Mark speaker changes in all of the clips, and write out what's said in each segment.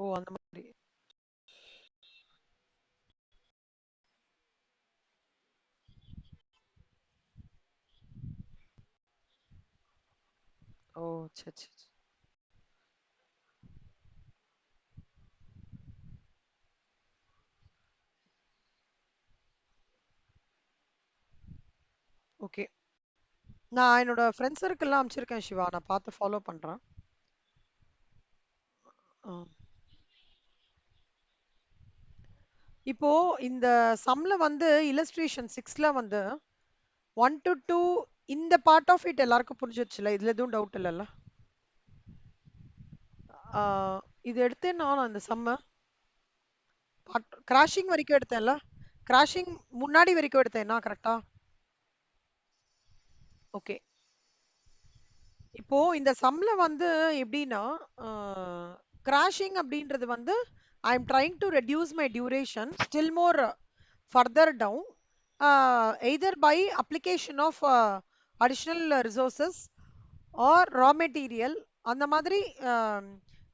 Speaker 1: ஓ! அந்த மாதிரி. ஓ! சரி, சரி, சரி. ஓகே. நான் என்னோட ஃப்ரெண்ட்ஸ் சர்க்கிள்லாம் அனுப்பிச்சிருக்கேன் சிவா. நான் பார்த்து ஃபாலோ பண்றேன். ஆ. இப்போ இந்த சம்ல வந்து இல்லஸ்ட்ரேஷன் 6ல வந்து 1 to 2 இந்த பார்ட் ஆஃப் இட் எல்லாருக்கும் புரிஞ்சிருச்சுல. இதுல எதுவும் டவுட் இல்லல்ல? ஆ, இது எடுத்தேன் நான் அந்த சம்ம கிராஷிங் வரைக்கும் எடுத்தேன்ல. கிராஷிங் முன்னாடி வரைக்கும் எடுத்தேன்னா கரெக்டா? ஓகே. இப்போ இந்த சம்ல வந்து எப்படின்னா கிராஷிங் அப்படின்றது வந்து I am trying to reduce my duration still more further down either by application of additional resources or raw material அந்த மாதிரி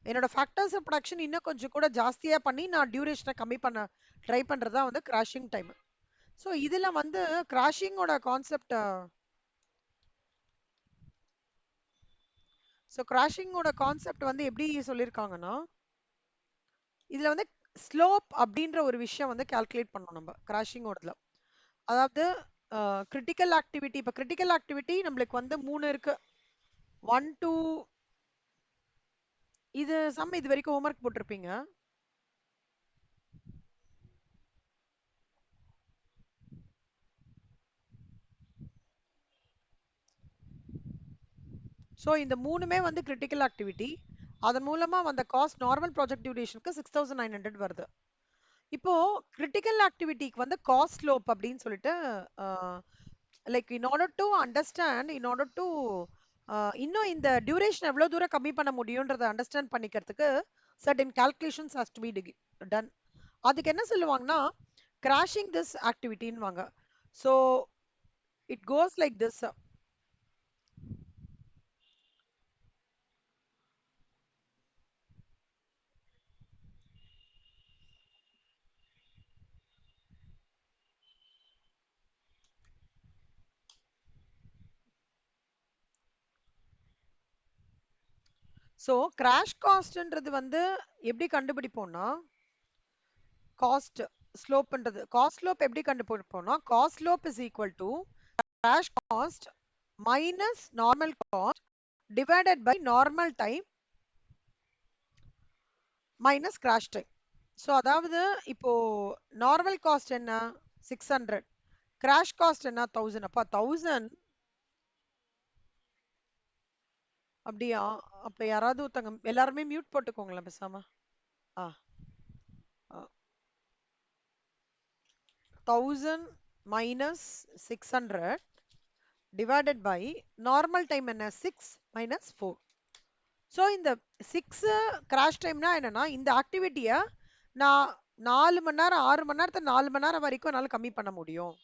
Speaker 1: என்னோட ஃபேக்டர்ஸ் ஆஃப் ப்ரொடக்ஷன் இன்னும் கொஞ்சம் கூட ஜாஸ்தியா பண்ணி நான் டியூரேஷனை கம்மி பண்ண ட்ரை பண்றதா வந்து கிராஷிங் டைம். ஸோ இதுல வந்து கிராஷிங்கோட கான்செப்ட் ஸோ கிராஷிங்கோட கான்செப்ட் வந்து எப்படி சொல்லியிருக்காங்கன்னா இதுல வந்து ஸ்லோப் அப்படின்ற ஒரு விஷயம் வந்து கால்குலேட் பண்ணணும் நம்ம கிராஷிங்கோடதுல. அதாவது கிரிட்டிக்கல் ஆக்டிவிட்டி இப்போ கிரிட்டிக்கல் ஆக்டிவிட்டி நம்மளுக்கு வந்து 3 இருக்கு. 1 2 இது சம் இது வரைக்கும் ஹோம்ஒர்க் போட்டிருப்பீங்க. ஸோ இந்த மூணுமே வந்து கிரிட்டிக்கல் ஆக்டிவிட்டி. அதன் மூலமா வந்த காஸ்ட் நார்மல் ப்ராஜெக்ட் டியூரேஷனுக்கு 6900 வருது. இப்போ கிரிட்டிக்கல் ஆக்டிவிட்டிக்கு வந்து காஸ்ட் ஸ்லோப் அப்படின்னு சொல்லிட்டு like in order to understand in order to இன்னும் இந்த டியூரேஷன் எவ்வளவு தூரம் கம்மி பண்ண முடியும்ன்றதை அண்டர்ஸ்டாண்ட் பண்ணிக்கிறதுக்கு certain calculations has to be done. அதுக்கு என்ன சொல்லுவாங்கன்னா கிராஷிங் திஸ் ஆக்டிவிட்டின்னு வாங்க. So it goes like this. So crash காஸ்ட்ன்றது வந்து எப்படி கண்டுபிடிப்போம்னா காஸ்ட் ஸ்லோப்ன்றது காஸ்ட் ஸ்லோப் எப்படி கண்டுபிடிப்போம்னா cost slope is equal to crash cost minus normal cost divided by normal time minus crash time. So அதாவது இப்போ நார்மல் காஸ்ட் என்ன 600, கிராஷ் காஸ்ட் என்ன 1000. அப்ப 1000 அப்படியா? அப்ப யாராவது ஒருத்தங்க எல்லாருமே மியூட் போட்டுக்கோங்களேன் பேசாம. ஆ 1000 minus 600 divided by normal time என்ன 6 minus 4. ஸோ இந்த 6 கிராஷ் டைம்னா என்னன்னா இந்த ஆக்டிவிட்டியை நான் 4 மணி நேரம் 6 மணி நேரத்தை 4 மணி நேரம் வரைக்கும் என்னால் கம்மி பண்ண முடியும்.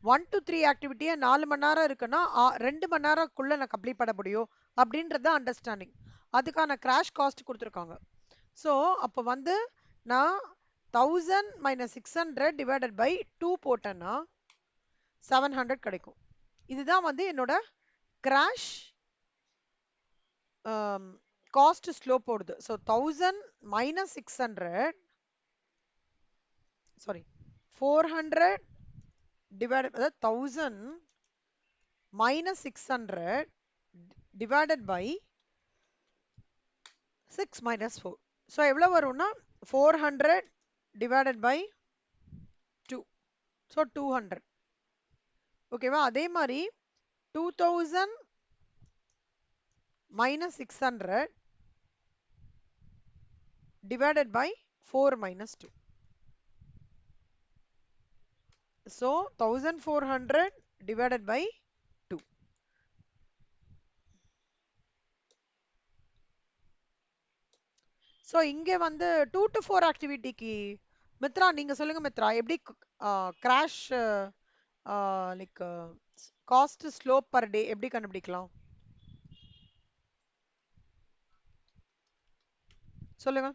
Speaker 1: 1 to 3 ஆக்டிவிட்டியை 4 மணி நேரம் இருக்குன்னா 2 மணி நேரம்க்குள்ள நான் கம்ப்ளீட் பண்ண முடியும் அப்படின்றது அண்டர்ஸ்டாண்டிங். அதுக்கான கிராஷ் காஸ்ட் கொடுத்துருக்காங்க. ஸோ அப்போ வந்து நான் 1000 மைனஸ் 600 டிவைடட் பை 2 போட்டேன்னா 700 கிடைக்கும். இதுதான் வந்து என்னோட கிராஷ் காஸ்ட் ஸ்லோப் போடுது. ஸோ 1000 மைனஸ் 600 சாரி 400 டிவைடட் அதாவது 1000 minus 600 divided by 6 minus 4. So எவ்வளோ வரும்னா 400 டிவைடட் பை 2. ஸோ 200. ஓகேவா? அதே மாதிரி 2000 minus 600 divided by 4 minus 2. So 1400 divided by 2. So இங்க வந்து 2 to 4 ஆக்டிவிட்டிக்கு மித்ரா நீங்க சொல்லுங்க மித்ரா எப்படி crash like cost slope per டே எப்படி கண்டுபிடிக்கலாம் சொல்லுங்க.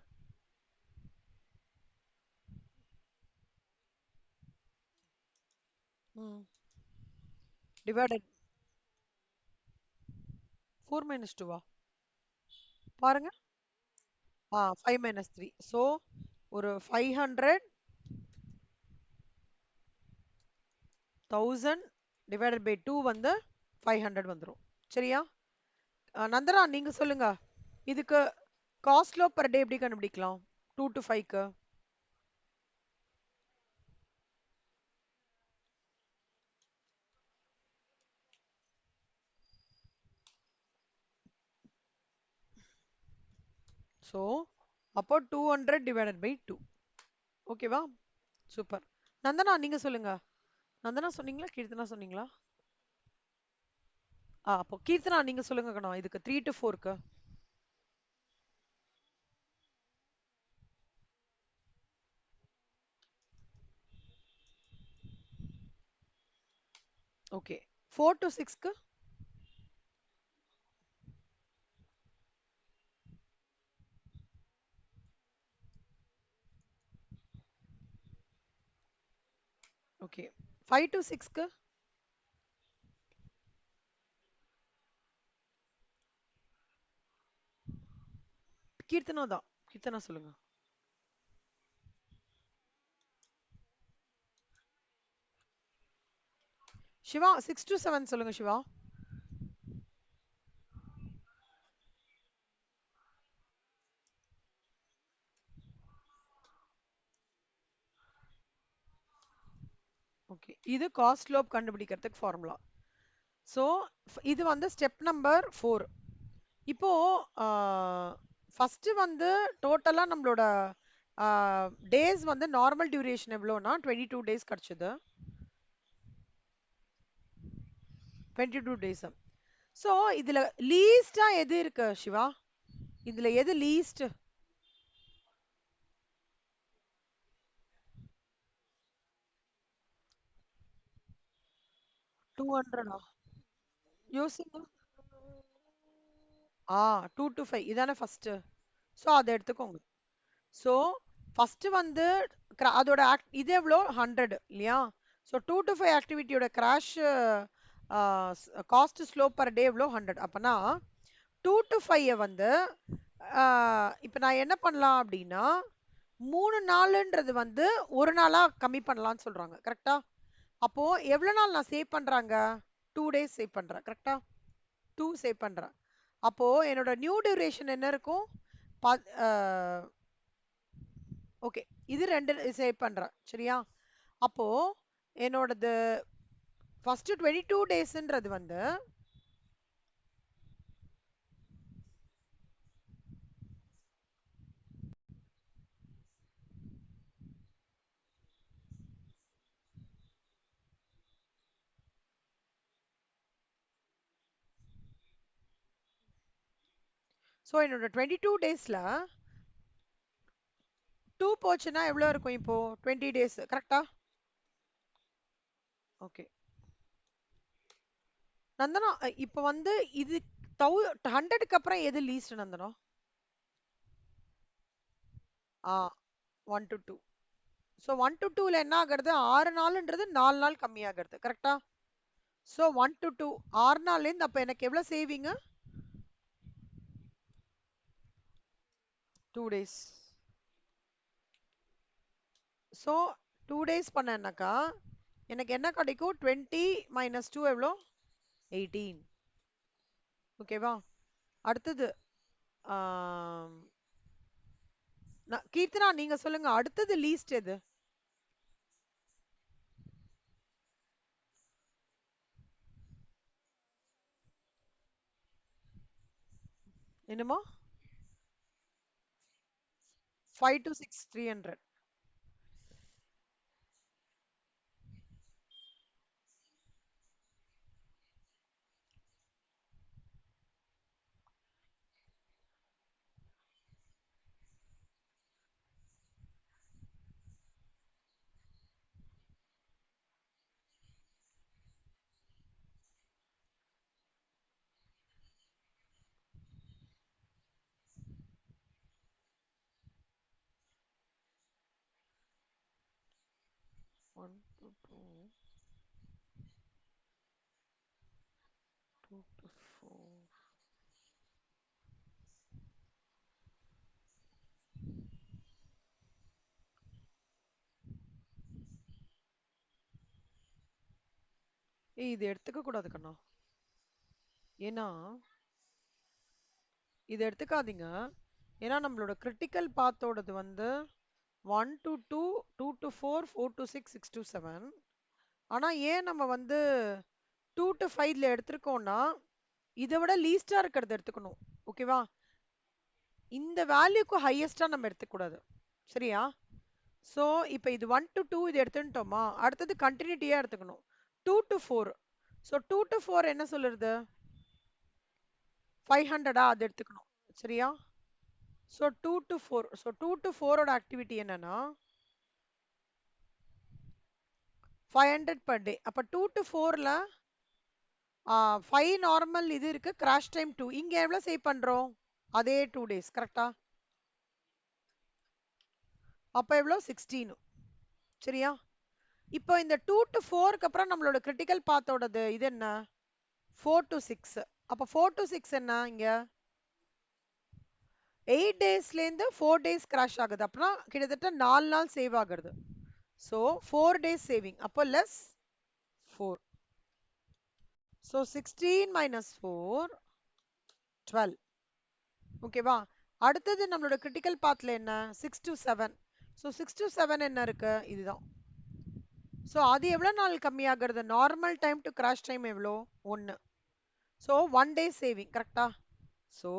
Speaker 1: ம். டிவைடட் 4 minus 2 பாருங்க. 5 minus 3. ஸோ ஒரு 500 1000 டிவைடட் பை 2 வந்து 500 வந்துரும். சரியா? நந்தனா நீங்க சொல்லுங்க. இதுக்கு காஸ்ட் லோ பர் டே எப்படி கண்டுபிடிக்கலாம்? 2 to 5க்கு. ஸோ அப்போ 200 டிவைடட் பை 2. ஓகேவா? சூப்பர். நந்தனா நீங்க சொல்லுங்க. நந்தனா சொன்னீங்களா கீர்த்தனா சொன்னீங்களா? அப்போ கீர்த்தனா நீங்க சொல்லுங்க கண்ணா இதுக்கு 3 to 4க்கு. ஓகே. 4 to 6க்கு. ஓகே. 5 to 6க்கு. கீர்த்தனா தான். கீர்த்தனா சொல்லுங்க. சிவா 6 to 7 சொல்லுங்க சிவா. ஓகே. இது காஸ்ட் லோப் கண்டுபிடிக்கிறதுக்கு ஃபார்முலா. ஸோ இது வந்து ஸ்டெப் நம்பர் 4. இப்போ ஃபர்ஸ்ட் வந்து டோட்டலா நம்மளோட டேஸ் வந்து நார்மல் டியூரேஷன் எவ்வளோனா 22 டேஸ் கிடைச்சது. 22 டேஸ். ஸோ இதுல லீஸ்டா எது இருக்கு சிவா? இதுல எது லீஸ்ட்? 200 யோசிங்க. 2 to 5 இதானே ஃபர்ஸ்ட். ஸோ அதை எடுத்துக்கோங்க. ஸோ ஃபர்ஸ்ட் வந்து அதோட இது எவ்வளோ 100 இல்லையா? ஸோ 2 to 5 ஆக்டிவிட்டியோட crash cost slope per day எவ்வளோ 100. அப்பனா 2 to 5 வந்து இப்போ நான் என்ன பண்ணலாம் அப்படின்னா 3 நாளுன்றது வந்து ஒரு நாளா கம்மி பண்ணலாம்னு சொல்றாங்க கரெக்டா? அப்போ எவ்வளவு நாள் நான் சேவ் பண்றாங்க? 2 டேஸ் சேவ் பண்றேன் கரெக்டா? 2 சேவ் பண்றேன். அப்போ என்னோட நியூ டியூரேஷன் என்ன இருக்கும்? ஓகே. இது 2 சேவ் பண்றேன் சரியா? அப்போ என்னோடது ஃபர்ஸ்ட் 22 டேஸ்ன்றது வந்து ஸோ என்னோட 22 டேஸ்ல 2 போச்சுன்னா எவ்வளவு இருக்கும் இப்போ 20 டேஸ் கரெக்டா? ஓகே. நந்தனா இப்போ வந்து இது 100க்கு அப்புறம் எது least Nandana? 1 to 2. So 1 to 2ல என்ன ஆகுறது? 6 நாள்ன்றது 4 நாள் கம்மியாகிறது கரெக்டா? ஸோ 1 to 2 6 நாள்லேருந்து அப்போ எனக்கு எவ்வளோ சேவிங்? 2 டேஸ். ஸோ 2 டேஸ் பண்ணேன்னாக்கா எனக்கு என்ன கிடைக்கும்? 20 minus 2 எவ்வளோ? 18. ஓகேவா? அடுத்தது கீர்த்தனா நீங்க சொல்லுங்க அடுத்தது லீஸ்ட் எது? என்னமோ 5 to 6 300. One to two. to 4. இது எடுத்துக்க கூடாது கண்ணா. ஏன்னா இது எடுத்துக்காதீங்க. ஏன்னா நம்மளோட கிரிட்டிக்கல் பாத்தோடது வந்து 1 to 2, 2 to 4, 4 to 6, 6 to 7. ஆனா ஏன் நம்ம வந்து 2 to 5ல எடுத்திருக்கோம்னா இதை விட லீஸ்டா இருக்கிறது எடுத்துக்கணும். ஓகேவா? இந்த வேல்யூக்கு ஹையஸ்டா நம்ம எடுத்துக்கூடாது. சரியா? சோ இப்போ இது 1 to 2 இது எடுத்துட்டோமா, அடுத்தது கண்டினியூட்டியா எடுத்துக்கணும். 2 to 4. சோ 2 to 4 என்ன சொல்லுறது? 500 அது எடுத்துக்கணும். சரியா? So 2 to 4. சோ 2 to 4 ஓட ஆக்டிவிட்டி என்னன்னா 500 per day. அப்ப 2 to 4ல 5 நார்மல் இது இருக்கு, கிராஷ் டைம் 2. இங்க எவ்வளவு சேவ் பண்றோம்? அதே 2 days. கரெக்டா? அப்ப எவ்வளவு? 16. சரியா? இப்போ இந்த 2 to 4க்கு அப்புறம் நம்மளோட கிரிட்டிக்கல் பாத்தோடது இது என்ன? 4 to 6. அப்ப 4 to 6 என்ன இங்க? 8 டேஸ்ல இருந்து 4 டேஸ் கிராஷ் ஆகுது. அப்படின்னா கிட்டத்தட்ட 4 நாள் சேவ் ஆகுது. So 4 days saving. அப்போ லெஸ் 4. So 16 minus 4, 12. ஓகேவா? அடுத்தது நம்மளோட கிரிட்டிக்கல் பாத்ல என்ன? 6 to 7. சோ 6 to 7 என்ன இருக்கு? இதுதான். சோ அது எவ்வளவு நாள் கம்மியாகிறது? Normal time to crash time எவ்வளோ? 1. So 1 day saving. கரெக்டா? So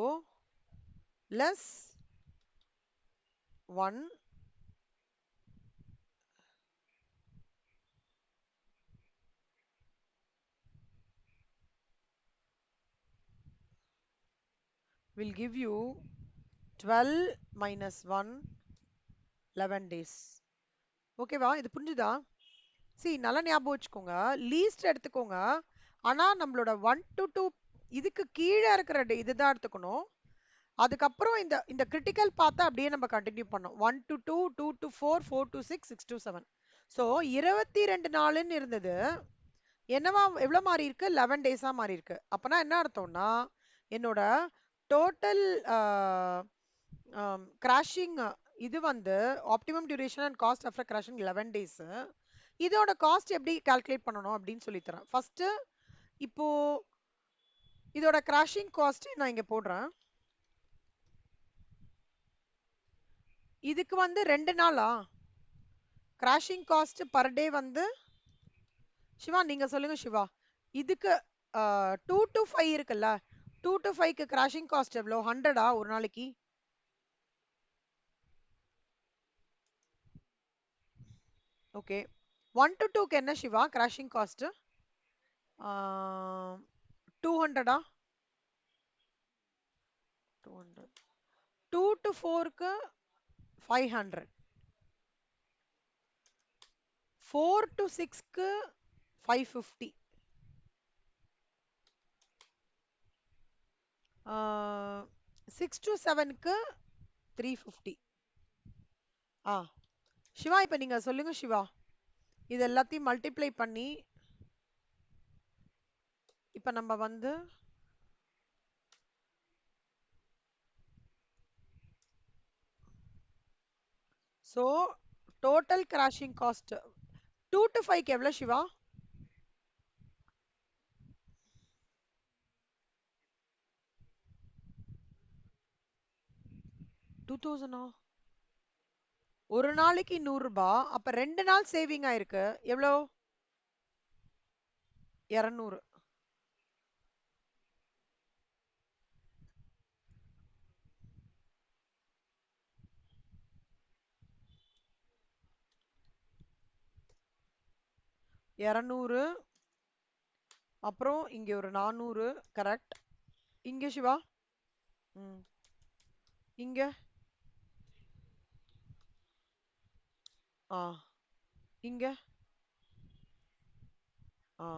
Speaker 1: less 1 will give you 12 minus 1, 11 days. ஓகேவா? இது புரிஞ்சுதா? நல்லா ஞாபகம் வச்சுக்கோங்க. லீஸ்ட் எடுத்துக்கோங்க. ஆனா நம்மளோட 1 to 2 இதுக்கு கீழே இருக்கிற இதுதான் எடுத்துக்கணும். அதுக்கப்புறம் இந்த இந்த கிரிட்டிக்கல் பார்த்தா அப்படியே நம்ம கண்டினியூ பண்ணோம். 1 to 2, 2 to 4, 4 to 6, 6 to 7. So 22 நாளுன்னு இருந்தது. என்னவா எவ்வளவு மாறி இருக்கு? 11 டேஸா மாறி இருக்கு. அப்பனா என்ன அர்த்தம்னா என்னோட டோட்டல் கிராஷிங் இது வந்து optimum duration and cost after crashing 11 days. இதோட காஸ்ட் எப்படி கால்குலேட் பண்ணணும் அப்படின்னு சொல்லி தரேன். ஃபர்ஸ்ட் இப்போ இதோட கிராஷிங் காஸ்ட் நான் இங்க போடுறேன். இதுக்கு வந்து 2 நாளா கிராஷிங் காஸ்ட் பர் டே வந்து சிவா நீங்க சொல்லுங்க சிவா. இதுக்கு 2 to 5 இருக்குல்ல, 2 to 5க்கு கிராஷிங் காஸ்ட் எவ்வளோ? 100 ஒரு நாளைக்கு? ஓகே. 1 to 2க்கு என்ன சிவா கிராஷிங் காஸ்ட்? 200. 200. 2 to 4க்கு 500. 4 to 6க்கு 550. 6 to 7க்கு 350. ஆ சிவா இப்ப நீங்க சொல்லுங்க சிவா. இது எல்லாத்தையும் மல்டிப்ளை பண்ணி இப்ப நம்ம வந்து so total crashing cost 2 to 5க்கு எவ்வளவு சிவா? 2000. ஒரு நாளைக்கு 100 ரூபாய். அப்ப 2 நாள் சேவிங் ஆயிருக்கு. எவ்வளோ? 200. 200. அப்புறம் இங்க ஒரு 400. கரெக்ட். இங்க சிவா? ம். இங்க? ஆ. இங்க? ஆ.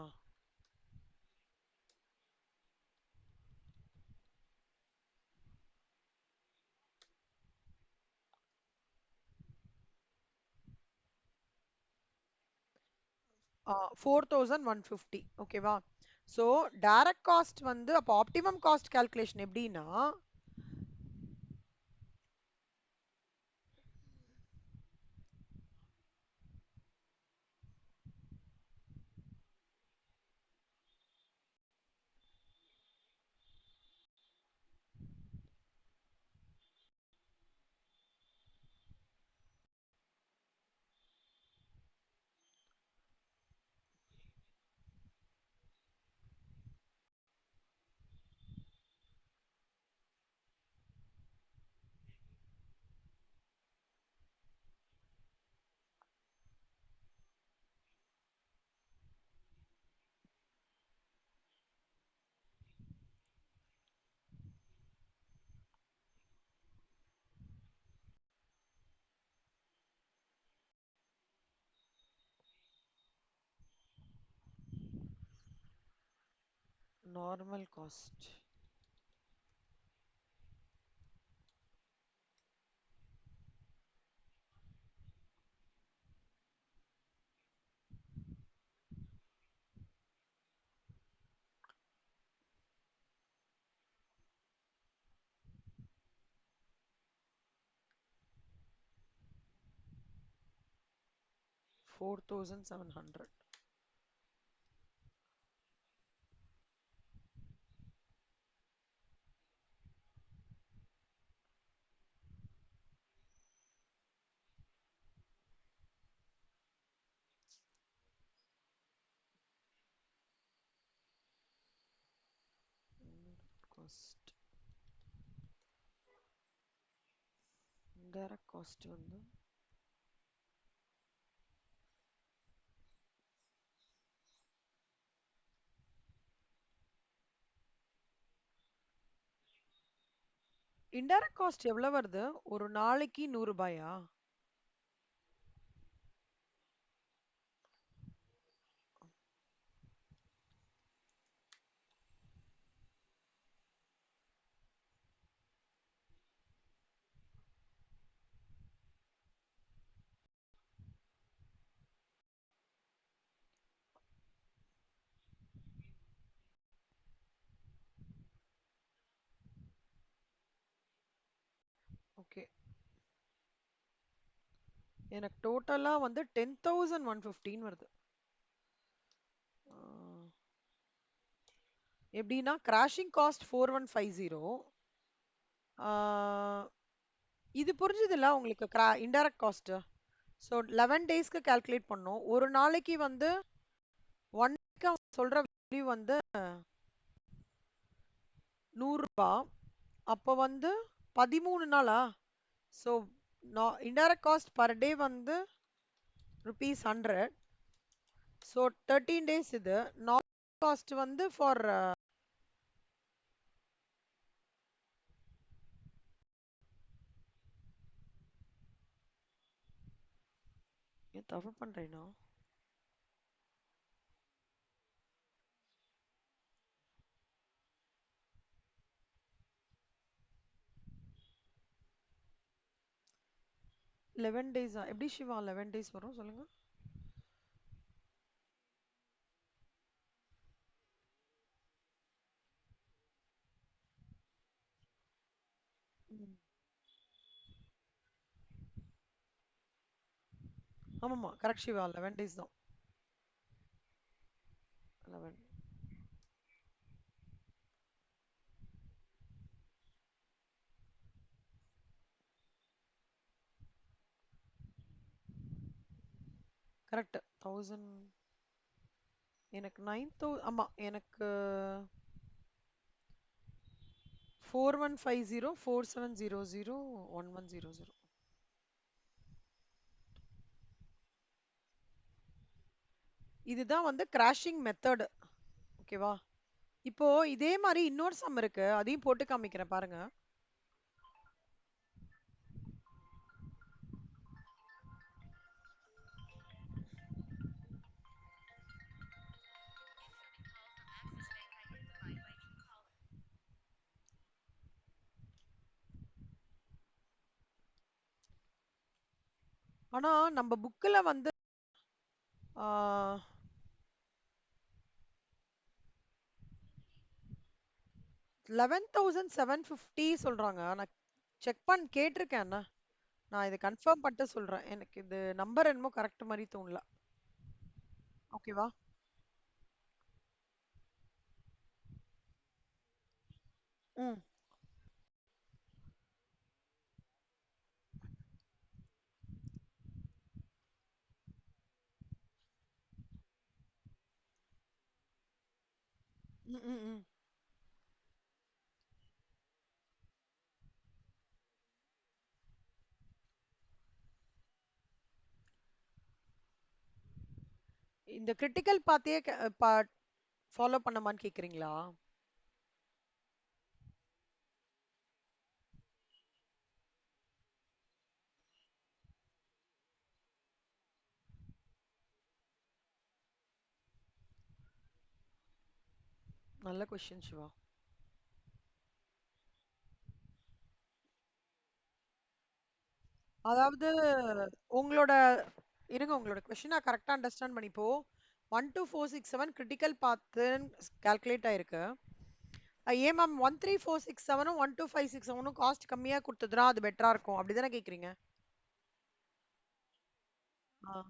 Speaker 1: 4150. ஓகேவா? ஸோ டைரக்ட் காஸ்ட் வந்து அப்போ ஆப்டிமம் காஸ்ட் கால்குலேஷன் எப்படின்னா normal cost $4,700. Cost direct cost வந்து இன்டைரக்ட் காஸ்ட் எவ்வளவு வருது ஒரு நாளைக்கு 100 ரூபாயா? ஓகே, எனக்கு டோட்டலா வந்து 10,115 வருது. எப்படின்னா கிராஷிங் காஸ்ட் 4150. இது புரிஞ்சுதுல்ல உங்களுக்கு இன்டைரக்ட் காஸ்ட். ஸோ 11 டேஸ்க்கு கால்குலேட் பண்ணோம். ஒரு நாளைக்கு வந்து ஒன் சொல்ற வேல்யூ வந்து 100 ரூபாய். அப்போ வந்து 13 நாளா? So indirect cost per day வந்து ₹100. ஸோ 13 டேஸ் இது. நார்மல் காஸ்ட் வந்து ஃபார் தப்பு பண்றேனா? லெவன் டேஸா? எப்படி சிவா 11 டேஸ் வரும் சொல்லுங்க. ம். ஆமாமா, கரெக்ட் சிவா, 11 டேஸ் தான். 11. கரெக்ட். 1000. எனக்கு 9000. ஆமா, எனக்கு 4150 4700 1100. இதுதான் வந்து கிராஷிங் மெத்தட். ஓகேவா? இப்போ இதே மாதிரி இன்னொரு சம் இருக்கு, அதையும் போட்டு காமிக்கிறேன் பாருங்க. ஆனா நம்ம புக்ல வந்து 11,750 சொல்றாங்க. நான் செக் கேட்டிருக்கேன் அண்ணா. நான் இதை கன்ஃபார்ம் பண்ணிட்டு சொல்றேன். எனக்கு இது நம்பர் என்னமோ கரெக்ட் மாதிரி தோணல. ஓகேவா? ம். ம், ம், ம். இந்த கிரிட்டிக்கல் பாத்தையே ஃபாலோ பண்ணமான்னு கேக்குறீங்களா? நல்ல கொஸ்டின் சிவா. அதாவது உங்களோட இருங்க, உங்களோட கொஸ்டின் நான் கரெக்டா அண்டர்ஸ்டாண்ட் பண்ணிப்போ 12467 கிரிட்டிக்கல் பாத்து கால்குலேட் ஆயிருக்கு. ஏன் மேம் 13467ம் 12567ம் காஸ்ட் கம்மியா கொடுத்ததுனா அது பெட்டரா இருக்கும் அப்படிதானே கேக்குறீங்க? ஆ.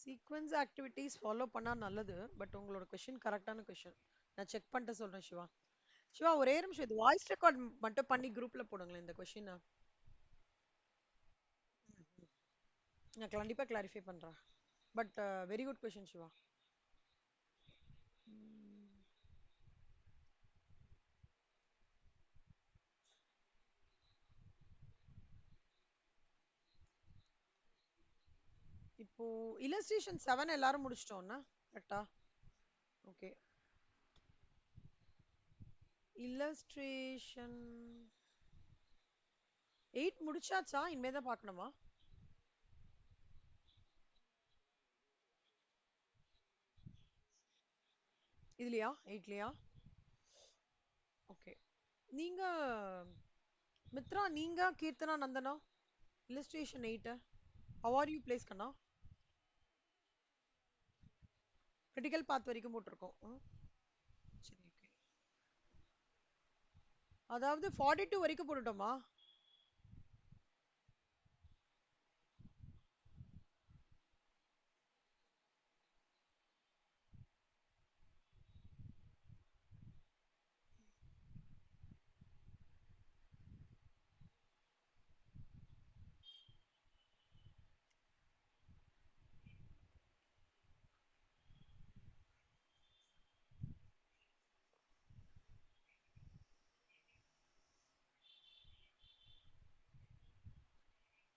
Speaker 1: சீக்வென்ஸ் ஆக்டிவிட்டீஸ் ஃபாலோ பண்ணா நல்லது. பட் உங்களோட கொஸ்டின் கரெக்டான கொஸ்டின். நான் செக் பண்ணிட்டு சொல்றேன் சிவா. சிவா ஒரே நிமிஷம் இது வாய்ஸ் ரெக்கார்ட் மட்டும் பண்ணி குரூப்ல போடுங்களேன் இந்த கொஸ்டின். நான் கண்டிப்பா கிளாரிஃபை பண்றேன். But very good question Siva. இப்போ இல்லஸ்ட்ரேஷன் 7 எல்லாரும் முடிச்சிட்டோம்னா கரெக்டா? ஓகே. இல்லஸ்ட்ரேஷன் 8 முடிச்சாச்சா? இனிமே தான் பார்க்கணுமா? இதுலயா? 8லயா? ஓகே. நீங்க மித்ரா, நீங்க Keerthana Nandana illustration 8 how are you place கண்ணா? கிரிட்டிக்கல் பாத் வரைக்கும் போட்டிருக்கோம். சரி ஓகே. அதாவது 42 வரைக்கும் போட்டுட்டோமா?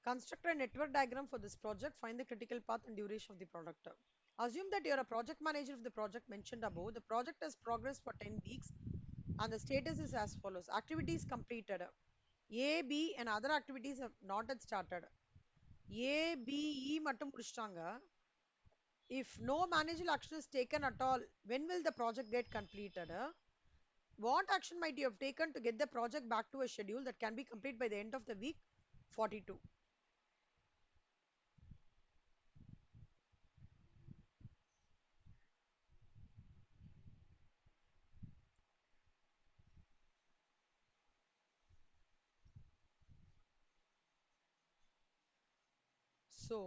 Speaker 1: Construct a network diagram for this project. Find the critical path and duration of the product. Assume that you are a project manager of the project mentioned above. The project has progressed for 10 weeks and the status is as follows. Activities completed. A, B and other activities have not yet started. A, B, E மட்டும் முடிச்சிட்டாங்க. If no managerial action is taken at all, when will the project get completed? What action might you have taken to get the project back to a schedule that can be complete by the end of the week 42? So,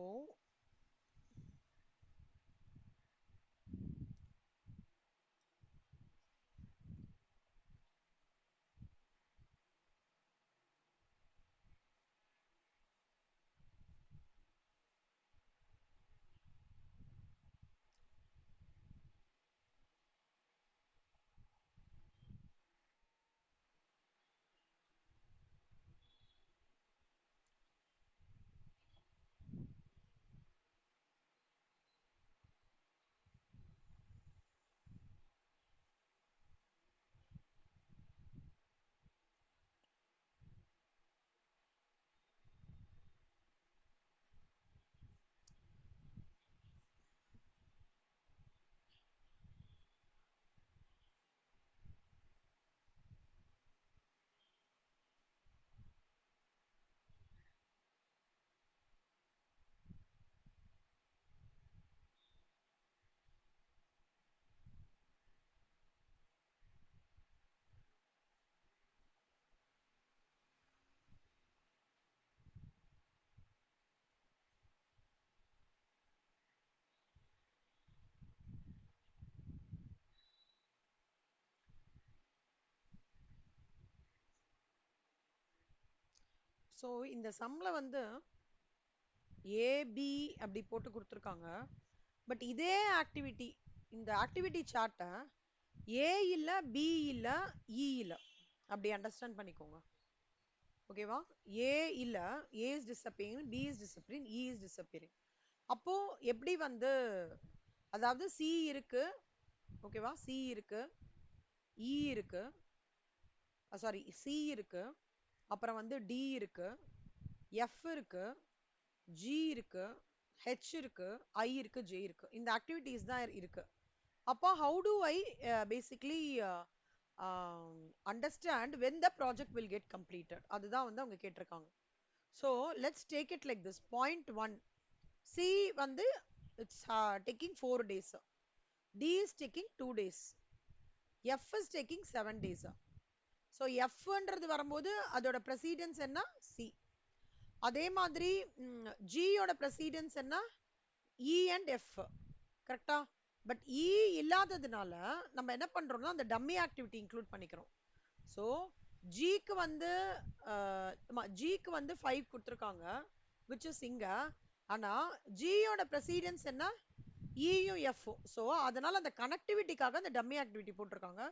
Speaker 1: so இந்த சம்ல வந்து AB அப்படி போட்டு கொடுத்துருக்காங்க. But இதே activity, இந்த activity சார்ட்டை ஏ இல்ல B இல்ல இ இல்ல அப்படி அண்டர்ஸ்டாண்ட் பண்ணிக்கோங்க. ஓகேவா? ஏ இல்ல, A is disappearing, B is disappearing, E is disappearing. அப்போ எப்படி வந்து, அதாவது சி இருக்கு, ஓகேவா, சி இருக்கு, இ இருக்கு, சாரி சி இருக்கு, அப்புறம் வந்து டி இருக்கு, எஃப் இருக்கு, ஜி இருக்கு, ஹெச் இருக்கு, ஐ இருக்கு, ஜே இருக்கு. இந்த ஆக்டிவிட்டிஸ் தான் இருக்கு. அப்போ how do I basically understand when the project will get completed? அதுதான் வந்து அவங்க கேட்டிருக்காங்க. So let's take it like this. Point 1, C வந்து it's taking 4 days, D is taking 2 days, F is taking 7 days. So F ன்றது வரும்போது அதோட precedence என்ன? C. அதே மாதிரி G யோட precedence என்ன? E and F. கரெக்டா? பட் இ இல்லாததுனால நம்ம என்ன பண்றோம்னா அந்த டம்மி ஆக்டிவிட்டி இன்க்ளூட் பண்ணிக்கிறோம். ஸோ ஜிக்கு வந்து ஜிக்கு வந்து 5 கொடுத்துருக்காங்க, விச் இஸ் இங்க. ஆனா ஜியோட ப்ரெசிடென்ஸ் என்ன? இயும் எஃப். ஸோ அதனால அந்த கனெக்டிவிட்டிக்காக அந்த டம்மி ஆக்டிவிட்டி போட்டிருக்காங்க.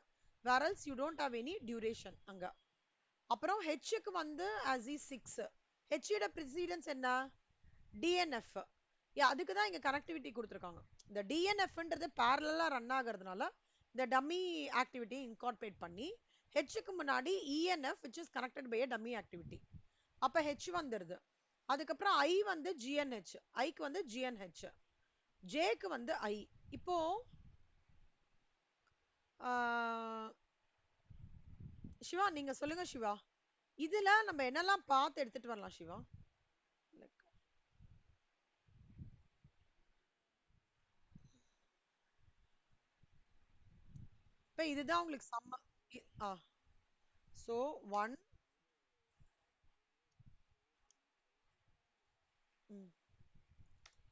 Speaker 1: Whereas you don't have any duration அங்க. அப்புறம் ஹெச்சுக்கு வந்து as is 6. ஹெச்சோட ப்ரெசிடென்ஸ் என்ன? டிஎன்எஃப். அதுக்கு தான் இங்க கனெக்டிவிட்டி கொடுத்துருக்காங்க. இந்த டிஎன்எஃப்ன்றது பேரலா ரன் ஆகிறதுனால இந்த டம்மி ஆக்டிவிட்டி இன்கார்பரேட் பண்ணி ஹெச்சுக்கு முன்னாடி ENF which is connected by a dummy activity. அப்ப ஹெச் வந்துருது. அதுக்கப்புறம் ஐ வந்து ஜிஎன்ஹெச், ஐக்கு வந்து ஜிஎன்ஹெச், ஜேக்கு வந்து ஐ. இப்போ சிவா நீங்க சொல்லுங்க சிவா, இதுல நம்ம என்னெல்லாம் பார்த்து எடுத்துட்டு வரலாம் சிவா? இப்ப இதுதான் உங்களுக்கு சம்ம. சோ 1,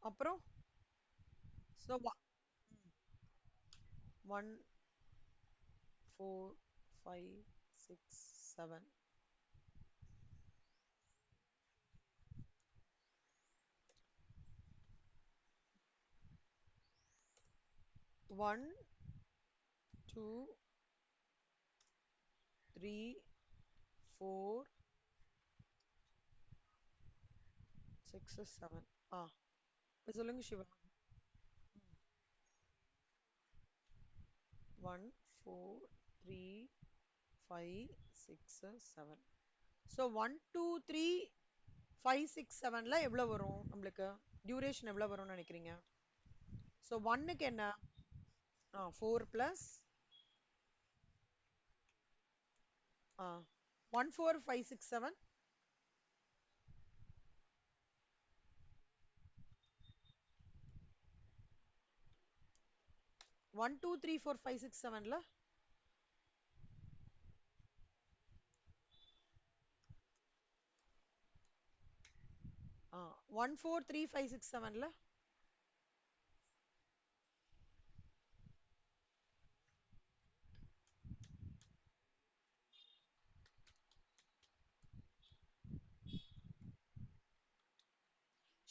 Speaker 1: அப்புறம் சோ 1 4 5 6 7. 1 2 3 4 6 7. இப்ப சொல்லுங்க சிவா. 1 4 3 5 6 7. ஸோ 1 2 3 5 6 7ல எவ்வளவு வரும் நம்மளுக்கு? டியூரேஷன் எவ்வளவு வரும்னு நினைக்கிறீங்க? ஸோ 1க்கு என்ன? 4 பிளஸ் 1 4 5 6 7. 1 2 3 4 5 6 7ல 1 4 3 5 6 7ல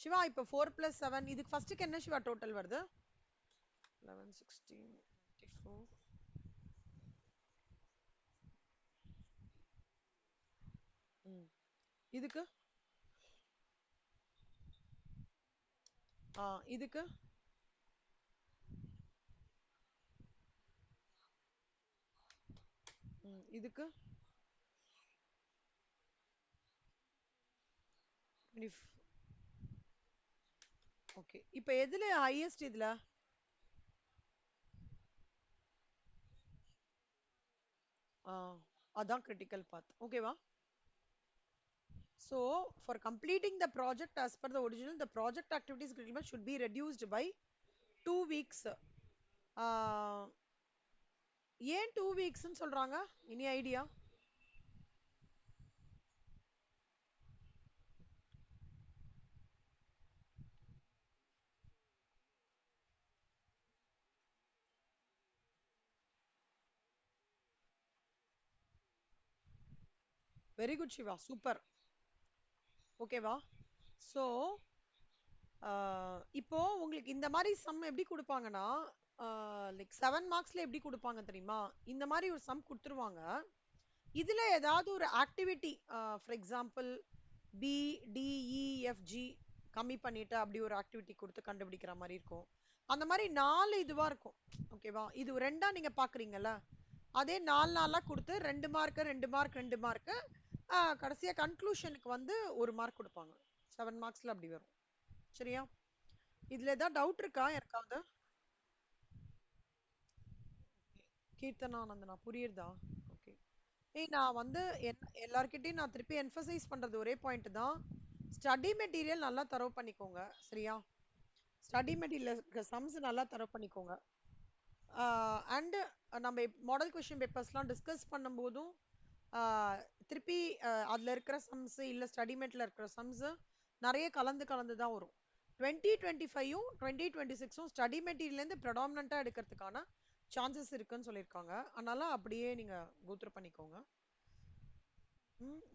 Speaker 1: சிவா இப்போ 4 பிளஸ் 7 இதுக்கு ஃபர்ஸ்ட்டுக்கு என்ன சிவா டோட்டல் வருது? 11 16 24. இதுக்கு இதுக்கு இதுக்கு ஓகே. இப்போ எதுல ஹையஸ்ட் இதுல? அதான் critical path. ஓகேவா? So for completing the project as per the original, the project activities agreement should be reduced by 2 weeks. ஏன் 2 வீக்ஸ்னு சொல்றாங்க? Any idea? Very good Siva, super. ஓகேவா? ஸோ இப்போ உங்களுக்கு இந்த மாதிரி சம் எப்படி கொடுப்பாங்கன்னா, லைக் 7 மார்க்ஸ்ல எப்படி கொடுப்பாங்க தெரியுமா? இந்த மாதிரி ஒரு சம் கொடுத்துருவாங்க. இதுல ஏதாவது ஒரு activity, for example B, D, E, F, G கம்மி பண்ணிட்டு அப்படி ஒரு ஆக்டிவிட்டி கொடுத்து கண்டுபிடிக்கிற மாதிரி இருக்கும். அந்த மாதிரி 4 இதுவா இருக்கும். ஓகேவா? இது ரெண்டா நீங்க பாக்குறீங்கல்ல, அதே 4 கொடுத்து 2 மார்க் 2 மார்க் 2 மார்க், கடைசியா கன்க்ளூஷனுக்கு வந்து 1 மார்க் கொடுப்பாங்க. 7 மார்க்ஸ்ல அப்படி வரும். சரியா? இதுல ஏதாவது டவுட் இருக்கா யாருக்காவது? கீர்த்தனானந்தனா புரியுதா? ஓகே. ஏய், நான் வந்து எல்லார்கிட்டயும் நான் திருப்பி எம்பசைஸ் பண்றது ஒரே பாயிண்ட் தான். ஸ்டடி மெட்டீரியல் நல்லா தரவு பண்ணிக்கோங்க. சரியா? ஸ்டடி மெட்டீரியல் சம்ஸ் நல்லா தரவு பண்ணிக்கோங்க. அண்ட் நம்ம மாடல் கொஸ்டின் பேப்பர்ஸ்லாம் டிஸ்கஸ் பண்ணும்போதும் ஆஹ் திருப்பி அதுல இருக்கிற சம்ஸ் இல்ல ஸ்டடி மெட்ல இருக்கிற சம்ஸ் நிறைய கலந்து கலந்து தான் வரும். 2025ம் 2026ம் ஸ்டடி மெட்டீரியல்லேருந்து ப்ரெடாமினண்டா எடுக்கிறதுக்கான சான்சஸ் இருக்குன்னு சொல்லியிருக்காங்க. அதனால அப்படியே நீங்க கோத்ரூ பண்ணிக்கோங்க.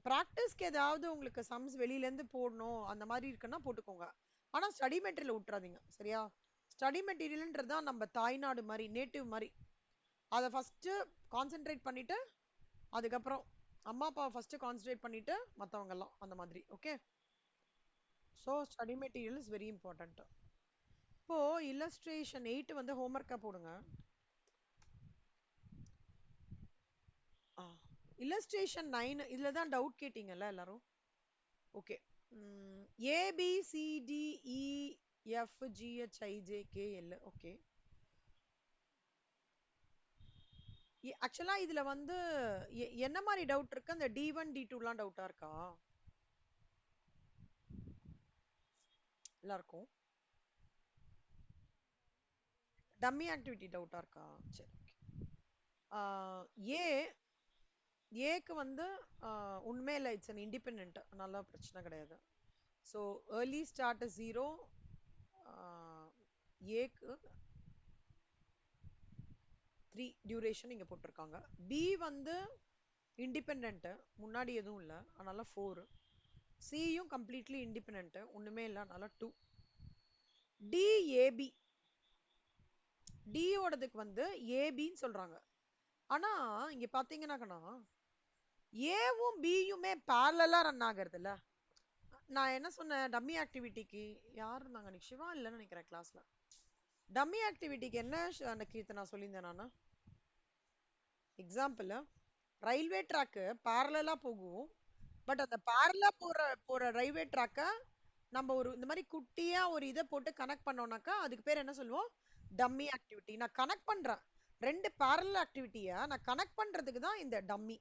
Speaker 1: ப்ராக்டிஸ்க்கு ஏதாவது உங்களுக்கு சம்ஸ் வெளியில இருந்து போடணும் அந்த மாதிரி இருக்குன்னா போட்டுக்கோங்க. ஆனா ஸ்டடி மெட்டீரியல் விட்டுறாதீங்க. சரியா? ஸ்டடி மெட்டீரியல்ன்றது தான் நம்ம தாய்நாடு மாதிரி, நேட்டிவ் மாதிரி. அதை ஃபர்ஸ்ட் கான்சென்ட்ரேட் பண்ணிட்டு அதுக்கப்புறம் அம்மா அப்பாவை ஃபர்ஸ்ட் கான்சென்ட்ரேட் பண்ணிட்டு மற்றவங்க எல்லாம் அந்த மாதிரி. Okay? So study material is very important. இப்போ இல்லஸ்ட்ரேஷன் 8 வந்து ஹோம்ஒர்க்கா போடுங்க. இல்லஸ்ட்ரேஷன் 9 இதுல தான் டவுட் கேட்டீங்கல்ல எல்லாரும். ஓகே. ABCDEFGHIJKL. ஓகே. ஆக்சுவலா இதுல வந்து என்ன மாதிரி டவுட் இருக்கு? அந்த D1 D2லாம் டவுட்டா இருக்கா எல்லாருக்கும்? டம்மி ஆக்டிவிட்டி டவுட்டா இருக்கா? சரி. ஏ ஏக்கு வந்து உண்மை இல்லை, இட்ஸ் அன் இண்டிபெண்ட், நல்லா பிரச்சனை கிடையாது. ஸோ ஏர்லி ஸ்டார்ட் 0, ஏக்கு 3 டியூரேஷன் இங்க போட்டிருக்காங்க. பி வந்து இண்டிபெண்ட், முன்னாடி எதுவும் இல்லை, அதனால 4. சியும் கம்ப்ளீட்லி இண்டிபெண்ட், ஒண்ணுமே இல்லை, அதனால 2. டிஏபி, டியோடதுக்கு வந்து ஏபின்னு சொல்றாங்க. ஆனா இங்க பாத்தீங்கன்னாக்கா ஏவும் பியுமே பேரலா ரன் ஆகுறது இல்ல. நான் என்ன சொன்னேன்? டம்மி ஆக்டிவிட்டிக்கு யார் இருந்தாங்க? நிக்ஷிவா இல்லைன்னு நினைக்கிறேன் கிளாஸ்ல. டம்மி ஆக்டிவிட்டிக்கு என்ன கீர்த்தனா சொல்லியிருந்தேன் நானு? எக்ஸாம்பிள், ரயில்வே ட்ராக்கு பேரலா போகும். பட் அந்த பேரலா போற போற ரயில்வே ட்ராக்க நம்ம ஒரு இந்த மாதிரி குட்டியா ஒரு இதை போட்டு கனெக்ட் பண்ணோம்னாக்கா அதுக்கு பேர் என்ன சொல்லுவோம்? Dummy activity. நான் கனெக்ட் பண்றேன் ரெண்டு பேரலல் ஆக்டிவிட்டியை, நான் கனெக்ட் பண்றதுக்கு தான் இந்த டம்மி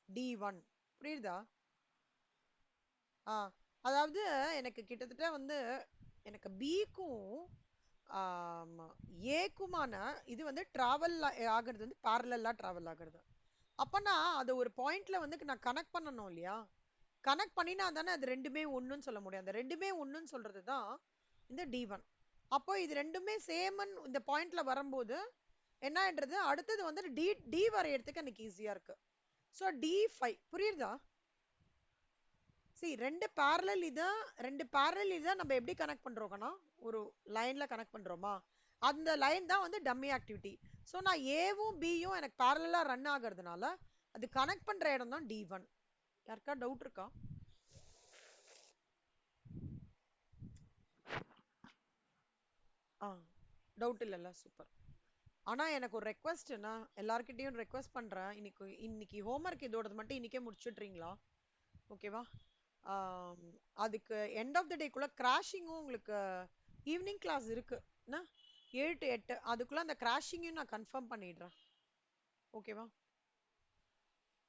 Speaker 1: D1. புரியுதா? அதாவது எனக்கு கிட்டத்தட்ட வந்து எனக்கு பிக்கும் ஏக்குமான இது வந்து டிராவல் ஆகுறது வந்து பேரலா டிராவல் ஆகுறது. அப்பனா அது ஒரு பாயிண்ட்ல வந்து நான் கனெக்ட் பண்ணணும் இல்லையா? கனெக்ட் பண்ணினா தானே அது ரெண்டுமே ஒண்ணுன்னு சொல்ல முடியும். அந்த ரெண்டுமே ஒண்ணுன்னு சொல்றது தான் இந்த D1. அப்போ இது ரெண்டுமே சேம்னு இந்த பாயிண்ட்ல வரும்போது என்ன ஆயிடுறது? அடுத்தது வந்து டி டி வரையறதுக்கு எனக்கு ஈஸியா இருக்கு. ஸோ D5 புரியுதா? ரெண்டு பேரலல் இதை நம்ம எப்படி கனெக்ட் பண்றோம்னா ஒரு லைன்ல கனெக்ட் பண்றோமா, அந்த லைன் தான் வந்து டம்மி ஆக்டிவிட்டி. ஸோ நான் ஏவும் பியும் எனக்கு பேரலா ரன் ஆகுறதுனால அது கனெக்ட் பண்ற இடம் தான் D1. யாருக்கா டவுட் இருக்கா? டவுட் இல்லைல்ல, சூப்பர். ஆனா எனக்கு ஒரு ரெக்வஸ்ட், நான் எல்லார்கிட்டயும் ரெக்வஸ்ட் பண்றேன், இன்னைக்கு ஹோம்ஒர்க் இதோடது மட்டும் இன்னைக்கே முடிச்சுட்றீங்களா? ஓகேவா? அதுக்கு எண்ட் ஆஃப் த டேக்குள்ள கிராஷிங்கும் உங்களுக்கு ஈவினிங் கிளாஸ் இருக்கு என்ன, 7 to 8, அதுக்குள்ள அந்த கிராஷிங்கையும் நான் கன்ஃபார்ம் பண்ணிடுறேன். ஓகேவா?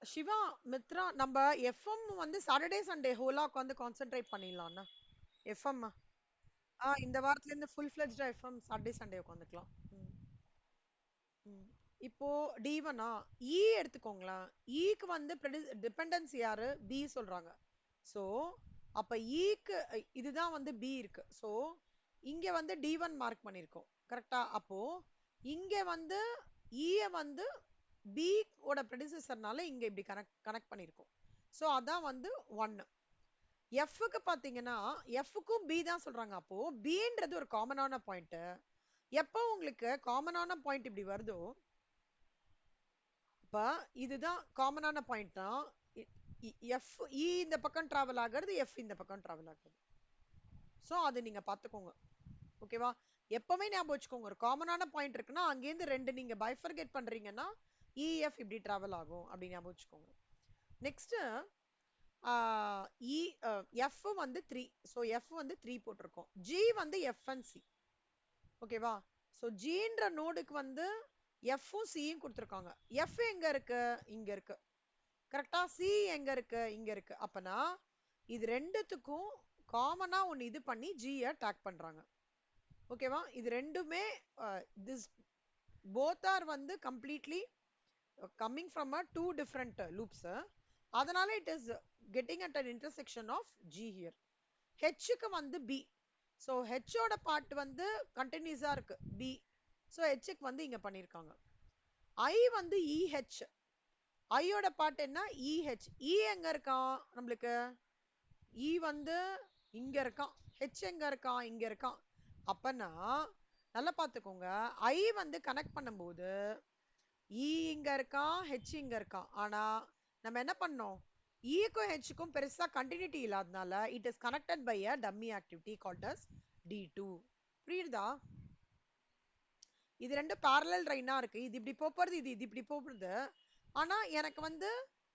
Speaker 1: சிவா, மித்ரா, நம்ம எஃப்எம் வந்து சாட்டர்டே சண்டே ஹோலா உட்காந்து கான்சென்ட்ரேட் பண்ணிடலாம்ண்ணா. எஃப்எம் இந்த வாரத்துல இருந்து ஃபுல் ஃபிளெஜ்டா எஃப்எம் சாட்டர்டே சண்டே உட்காந்துக்கலாம். இப்போ D1 இ எடுத்துக்கோங்களேன். ஈக்கு வந்து டிபெண்டன்ஸ் யாரு? பி சொல்றாங்க. சோ அப்ப ஈக்கு இதுதான் வந்து பி இருக்கு. சோ இங்க வந்து D1 மார்க் பண்ணிருக்கோம். கரெக்டா? அப்போ இங்க வந்து ஈய வந்து பி ஓட ப்ரெடிசஸர்னால இங்க இப்படி கனெக்ட் பண்ணிருக்கோம். சோ அதான் வந்து 1. எஃப்க்கு பாத்தீங்கன்னா எஃப்க்கும் பி தான் சொல்றாங்க. அப்போ பின்றது ஒரு காமனான பாயிண்ட். எப்போ உங்களுக்கு காமனான பாயிண்ட் இப்படி வருதோ, இப்ப இதுதான் காமனான பாயிண்ட் தான். எஃப் இ இந்த பக்கம் டிராவல் ஆகுறது, எஃப் இந்த பக்கம் டிராவல் ஆகுது. சோ அது நீங்க பாத்துக்கோங்க. ஓகேவா? எப்பவுமே ஞாபகம் வச்சுக்கோங்க, ஒரு காமனான பாயிண்ட் இருக்குன்னா அங்கேருந்து ரெண்டு நீங்க பைஃபர்கேட் பண்றீங்கன்னா இஎஃப் இப்படி டிராவல் ஆகும் அப்படி ஞாபகம் வச்சுக்கோங்க. நெக்ஸ்ட் எஃப் வந்து 3. ஸோ எஃப் வந்து 3 போட்டிருக்கோம். ஜி வந்து எஃப் அண்ட் சி. ஓகேவா? ஸோ ஜின்ற நோடுக்கு வந்து எஃப்பும் சியும் கொடுத்துருக்காங்க. எஃப் எங்க இருக்கு? இங்க இருக்கு. கரெக்டா? சி எங்க இருக்கு? இங்க இருக்கு. அப்பனா இது ரெண்டுத்துக்கும் காமனா ஒன்னு இது பண்ணி ஜியை டாக் பண்றாங்க. ஓகேவா? இது ரெண்டுமே திஸ் போத் ஆர் வந்து completely coming from a two different loops. அதனால it is getting at an intersection of G here. ஹெச்சுக்கு வந்து பி. ஸோ ஹெச்சோட பார்ட் வந்து கண்டினியூஸா இருக்கு பி. ஸோ ஹெச்சுக்கு வந்து இங்க பண்ணிருக்காங்க. ஐ வந்து இஹெச். ஐயோட பார்ட் என்ன? இஹெச். இ எங்க இருக்கான் நம்மளுக்கு? இ வந்து இங்க இருக்கான். ஹெச் எங்க இருக்கான்? இங்க இருக்கான். அப்பனா நல்லா பாத்துக்கோங்க, ஐ வந்து கனெக்ட் பண்ணும்போது இ இங்க இருக்கான், ஹெச் இங்க இருக்கான். ஆனா நம்ம என்ன பண்ணோம்? ஈக்கும் ஹெச்சுக்கும் பெருசா கண்டினியூட்டி இல்லாதனால it is connected by a dummy activity called as D2. புரியுதா? இது ரெண்டு parallel லைனா இருக்கு. இது இப்படி போறது, இது இது இப்படி போறது. ஆனா எனக்கு வந்து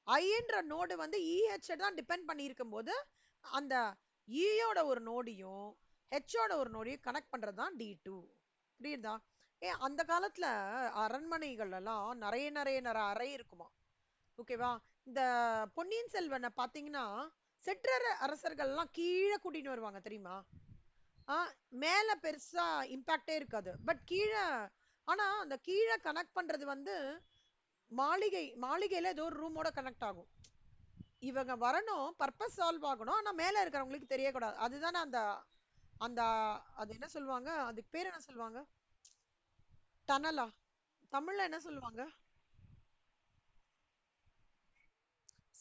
Speaker 1: ஐன்ற நோடு வந்து இஹெச் தான் டிபெண்ட் பண்ணி இருக்கும் போது அந்த ஈயோட ஒரு நோடியும் ஹெச்சோட ஒரு நோடியும் கனெக்ட் பண்றது தான் D2. புரியுதா? அந்த காலத்துல அரண்மனைகள் எல்லாம் நிறைய நிறைய நிறைய அறை இருக்குமா. ஓகேவா? இந்த பொன்னியின் செல்வனை பாத்தீங்கன்னா சிற்றர அரசர்கள் எல்லாம் கீழே கூட்டிட்டு வருவாங்க தெரியுமா? மேல பெருசா இம்பாக்டே இருக்காது. பட் கீழே ஆனா அந்த கீழே கனெக்ட் பண்றது வந்து மாளிகையில ஏதோ ஒரு ரூமோட கனெக்ட் ஆகும். இவங்க வரணும், பர்பஸ் சால்வ் ஆகணும், ஆனா மேல இருக்கிறவங்களுக்கு தெரியக்கூடாது. அதுதானே அந்த அந்த அது என்ன சொல்லுவாங்க? அதுக்கு பேர் என்ன சொல்லுவாங்க? டனலா? தமிழ்ல என்ன சொல்லுவாங்க?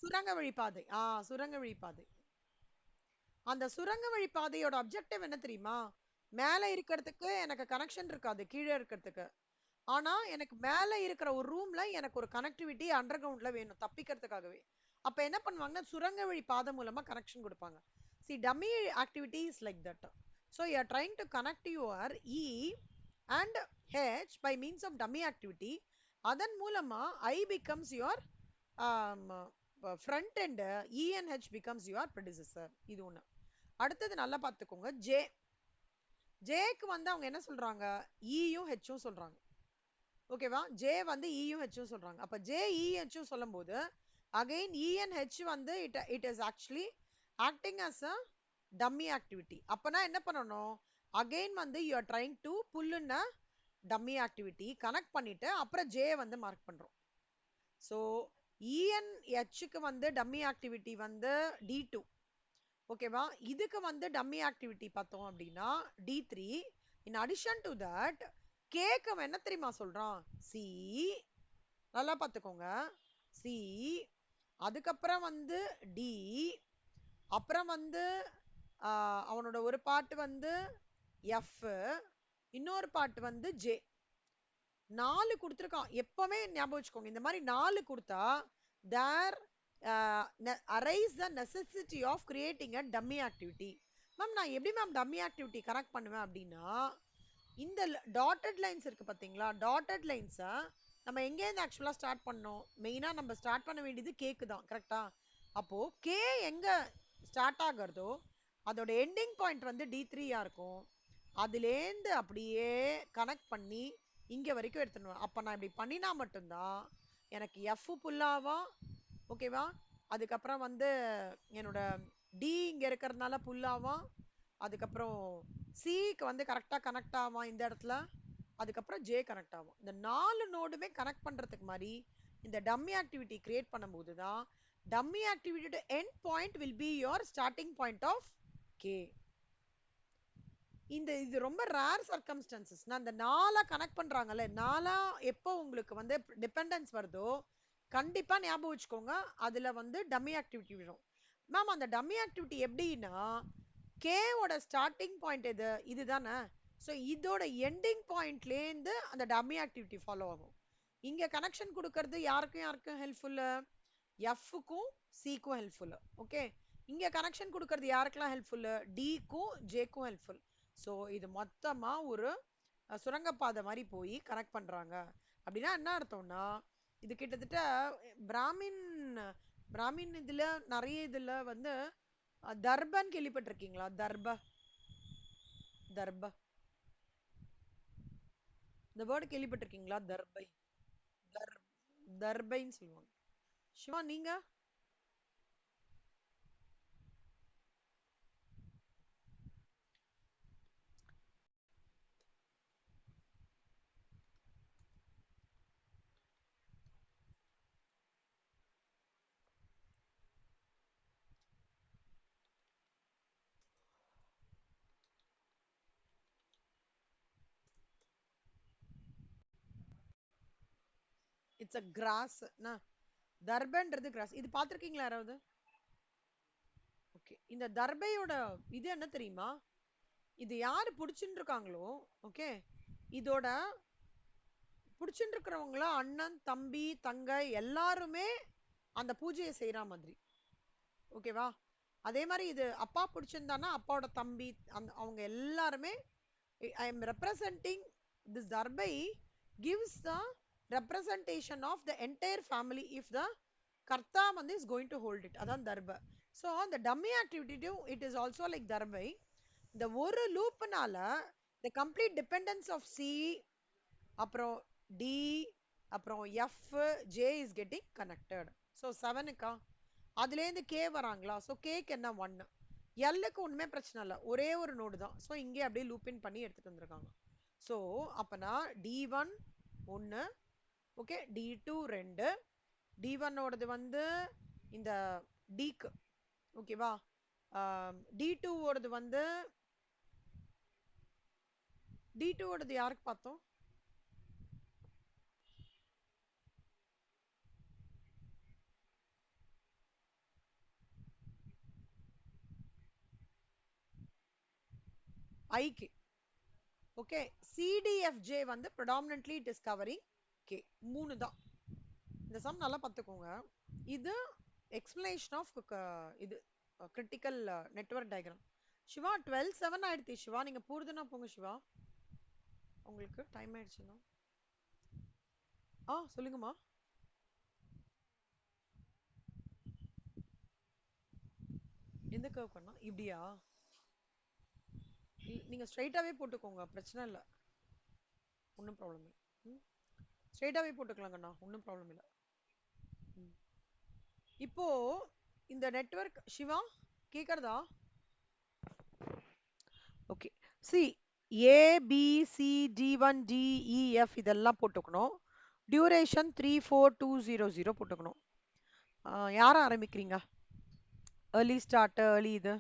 Speaker 1: சுரங்க வழிப்பாதை. சுரங்க வழிப்பாதை. அந்த சுரங்க வழிப்பாதையோட அப்ஜெக்டிவ் என்ன தெரியுமா? மேல இருக்கிறதுக்கு எனக்கு கனெக்ஷன் இருக்காது கீழே இருக்கிறதுக்கு. ஆனா எனக்கு மேல இருக்கிற ஒரு ரூம்ல எனக்கு ஒரு கனெக்டிவிட்டி அண்டர் கிரவுண்ட்ல வேணும் தப்பிக்கிறதுக்காகவே. அப்ப என்ன பண்ணுவாங்கன்னா சுரங்க வழி பாதை மூலமா கனெக்ஷன் கொடுப்பாங்க. See, dummy activity is like that. So you are trying to connect your E and H by means of dummy activity. அதன் மூலமா I becomes your um, front and E and H becomes your predecessor. இது ஒண்ணு. அடுத்தது நல்லா பார்த்துக்கோங்க. ஜேக்கு வந்து அவங்க என்ன சொல்றாங்க? ஈயும் ஹெச்சும் சொல்றாங்க. ஓகேவா? ஜே வந்து ஈயும் ஹெச்சும் சொல்றாங்க. அப்ப ஜே இ ஹெச்சும் சொல்லும் போது அகைன் இ அண்ட் ஹெச் வந்து it is actually acting as a dummy activity. அப்பனா என்ன பண்ணணும்? அகைன் வந்து you are trying to pull in a dummy activity connect பண்ணிட்டு அப்புறம் ஜே வந்து மார்க் பண்றோம். ஸோ இஎன்ஹெச்சுக்கு வந்து டம்மி ஆக்டிவிட்டி வந்து D2. ஓகேவா? இதுக்கு வந்து டம்மி ஆக்டிவிட்டி பார்த்தோம் அப்படின்னா D3. In addition to that கேக்கு என்ன தெரியுமா சொல்றான்? சி. நல்லா பார்த்துக்கோங்க. சி. அதுக்கப்புறம் வந்து டி. அப்புறம் வந்து அவனோட ஒரு பார்ட் வந்து எஃப், இன்னொரு பார்ட் வந்து ஜே. 4 கொடுத்துருக்கான். எப்பவுமே ஞாபகம் வச்சுக்கோங்க, இந்த மாதிரி 4 கொடுத்தா there arise the necessity of creating a dummy activity. Ma'am நான் எப்படி மேம் டம்மி ஆக்டிவிட்டி கனெக்ட் பண்ணுவேன் அப்படின்னா, இந்த டாட்டட் லைன்ஸ் இருக்கு பாத்தீங்களா? டாட்டட் லைன்ஸை நம்ம எங்கேருந்து ஆக்சுவலா ஸ்டார்ட் பண்ணோம்? மெயினா நம்ம ஸ்டார்ட் பண்ண வேண்டியது கேக்கு தான். கரெக்டா? அப்போ கே எங்க ஸ்டார்ட் ஆகுறதோ அதோட எண்டிங் பாயிண்ட் வந்து D3 இருக்கும். அதுலேருந்து அப்படியே கனெக்ட் பண்ணி இங்க வரைக்கும் எடுத்துடுவேன். அப்ப நான் இப்படி பண்ணினா மட்டும்தான் எனக்கு எஃப் புல்லாவா. ஓகேவா? அதுக்கப்புறம் வந்து என்னோட டி இங்க இருக்கிறதுனால புல்லாவா. அதுக்கப்புறம் சிக்கு வந்து கரெக்டா கனெக்ட் ஆகும் இந்த இடத்துல. அதுக்கப்புறம் ஜே கனெக்ட் ஆகும். இந்த 4 நோடுமே கனெக்ட் பண்றதுக்கு மாதிரி இந்த டம்மி ஆக்டிவிட்டி கிரியேட் பண்ணும்போது தான் dummy activity end point will be your starting point of K. இது ரொம்ப ரேர் சர்க்கம்ஸ்டன்சஸ். நான் இந்த 4 கனெக்ட் பண்றாங்கல்ல, 4 எப்போ உங்களுக்கு வந்து டிபெண்டன்ஸ் வருதோ கண்டிப்பா ஞாபகம் வச்சுக்கோங்க, அதுல வந்து டம்மி ஆக்டிவிட்டி விடும். மேம் அந்த டம்மி ஆக்டிவிட்டி எப்படின்னா K ஓட ஸ்டார்டிங் பாயிண்ட் இதுதானே. ஸோ இதோட எண்டிங் பாயிண்ட்லேருந்து அந்த டம்மி ஆக்டிவிட்டி ஃபாலோ ஆகும். இங்க கனெக்ஷன் கொடுக்கறது யாருக்கும் யாருக்கும் ஹெல்ப்ஃபுல்லு, எஃப்க்கும் சிக்கும் ஹெல்ப்ஃபுல்லு. ஓகே, இங்க கனெக்ஷன் கொடுக்கறது யாருக்கெல்லாம் ஹெல்ப்ஃபுல்லு, டிக்கும் ஜேக்கும் ஹெல்ப்ஃபுல். ஸோ இது மொத்தமா ஒரு சுரங்கப்பாதை மாதிரி போய் கனெக்ட் பண்றாங்க. அப்படின்னா என்ன அர்த்தம்னா இது கிட்டத்தட்ட பிராமின் பிராமின் இதுல நிறைய இதுல வந்து தர்பன் கேள்விப்பட்டிருக்கீங்களா? தர்ப இந்த வேர்டு கேள்விப்பட்டிருக்கீங்களா? தர் தர்பைன்னு சொல்லுவாங்க. சிவா நீங்க? It's a grass. தர்பன்றது கிராஸ். இது பார்த்திருக்கீங்களா யாராவது? ஓகே, இந்த தர்பையோட இது என்ன தெரியுமா? இது யாரு புடிச்சுட்டு இருக்காங்களோ, ஓகே, இதோட புடிச்சுட்டு இருக்கிறவங்கள அண்ணன் தம்பி தங்கை எல்லாருமே அந்த பூஜையை செய்யற மாதிரி. ஓகேவா? அதே மாதிரி இது அப்பா பிடிச்சிருந்தானா அப்பாவோட தம்பி அவங்க எல்லாருமே I am representing this darbai gives the representation of the entire family if the karta வந்து is going to hold it. அதான் தர்ப. So the dummy activity too, it is also like தர்பை. இந்த ஒரு லூப்னால the complete dependence of C அப்புறம் D அப்புறம் F J is getting connected. So 7க்கா அதுலேருந்து K வராங்களா? So கேக்கு என்ன 1, எல்லுக்கு ஒன்றுமே பிரச்சனை இல்லை, ஒரே ஒரு நோடு தான். ஸோ இங்கே அப்படியே லூப்பின் பண்ணி எடுத்துட்டு வந்திருக்காங்க. ஸோ அப்பனா D1 1, ஓகே, D2 2, D1 ஓடது வந்து இந்த டிக்கு, ஓகேவா? D2 ஓடது வந்து D2 ஓடது யாருக்கு பார்த்தோம்? ஐக்கு. ஓகே, சிடிஎஃப்ஜே வந்து ப்ரொடாமினன்ட்லி டிஸ்கவரிங் கே. 3 தான். இந்த சம் நல்லா பார்த்துக்கோங்க. இது எக்ஸ்பிளனேஷன் ஆஃப் இது கிரிட்டிக்கல் நெட்வொர்க் டயக்ராம். சிவா 12:07 ஆயிடுச்சு. சிவா நீங்க பூர்துனா போங்க சிவா, உங்களுக்கு டைம் ஆயிடுச்சுன்னா. சொல்லுங்கம்மா. எந்த கர்வ் பண்ணா இப்படியா? நீங்க ஸ்ட்ரைட்டாவே போட்டுக்கோங்க, பிரச்சனை இல்லை, ஒன்றும் ப்ராப்ளம் இல்லை. ஸ்ட்ரைட்டாவே போட்டுக்கலாங்கண்ணா, ஒன்றும் ப்ராப்ளம் இல்லை. இப்போ இந்த நெட்வொர்க் சிவா கேக்குறதா? ஓகே, சி ABCD1DEF இதெல்லாம் போட்டுக்கணும். டியூரேஷன் 34200 போட்டுக்கணும். யார ஆரம்பிக்கிறீங்க? ஏர்லி ஸ்டார்ட், ஏர்லி இது.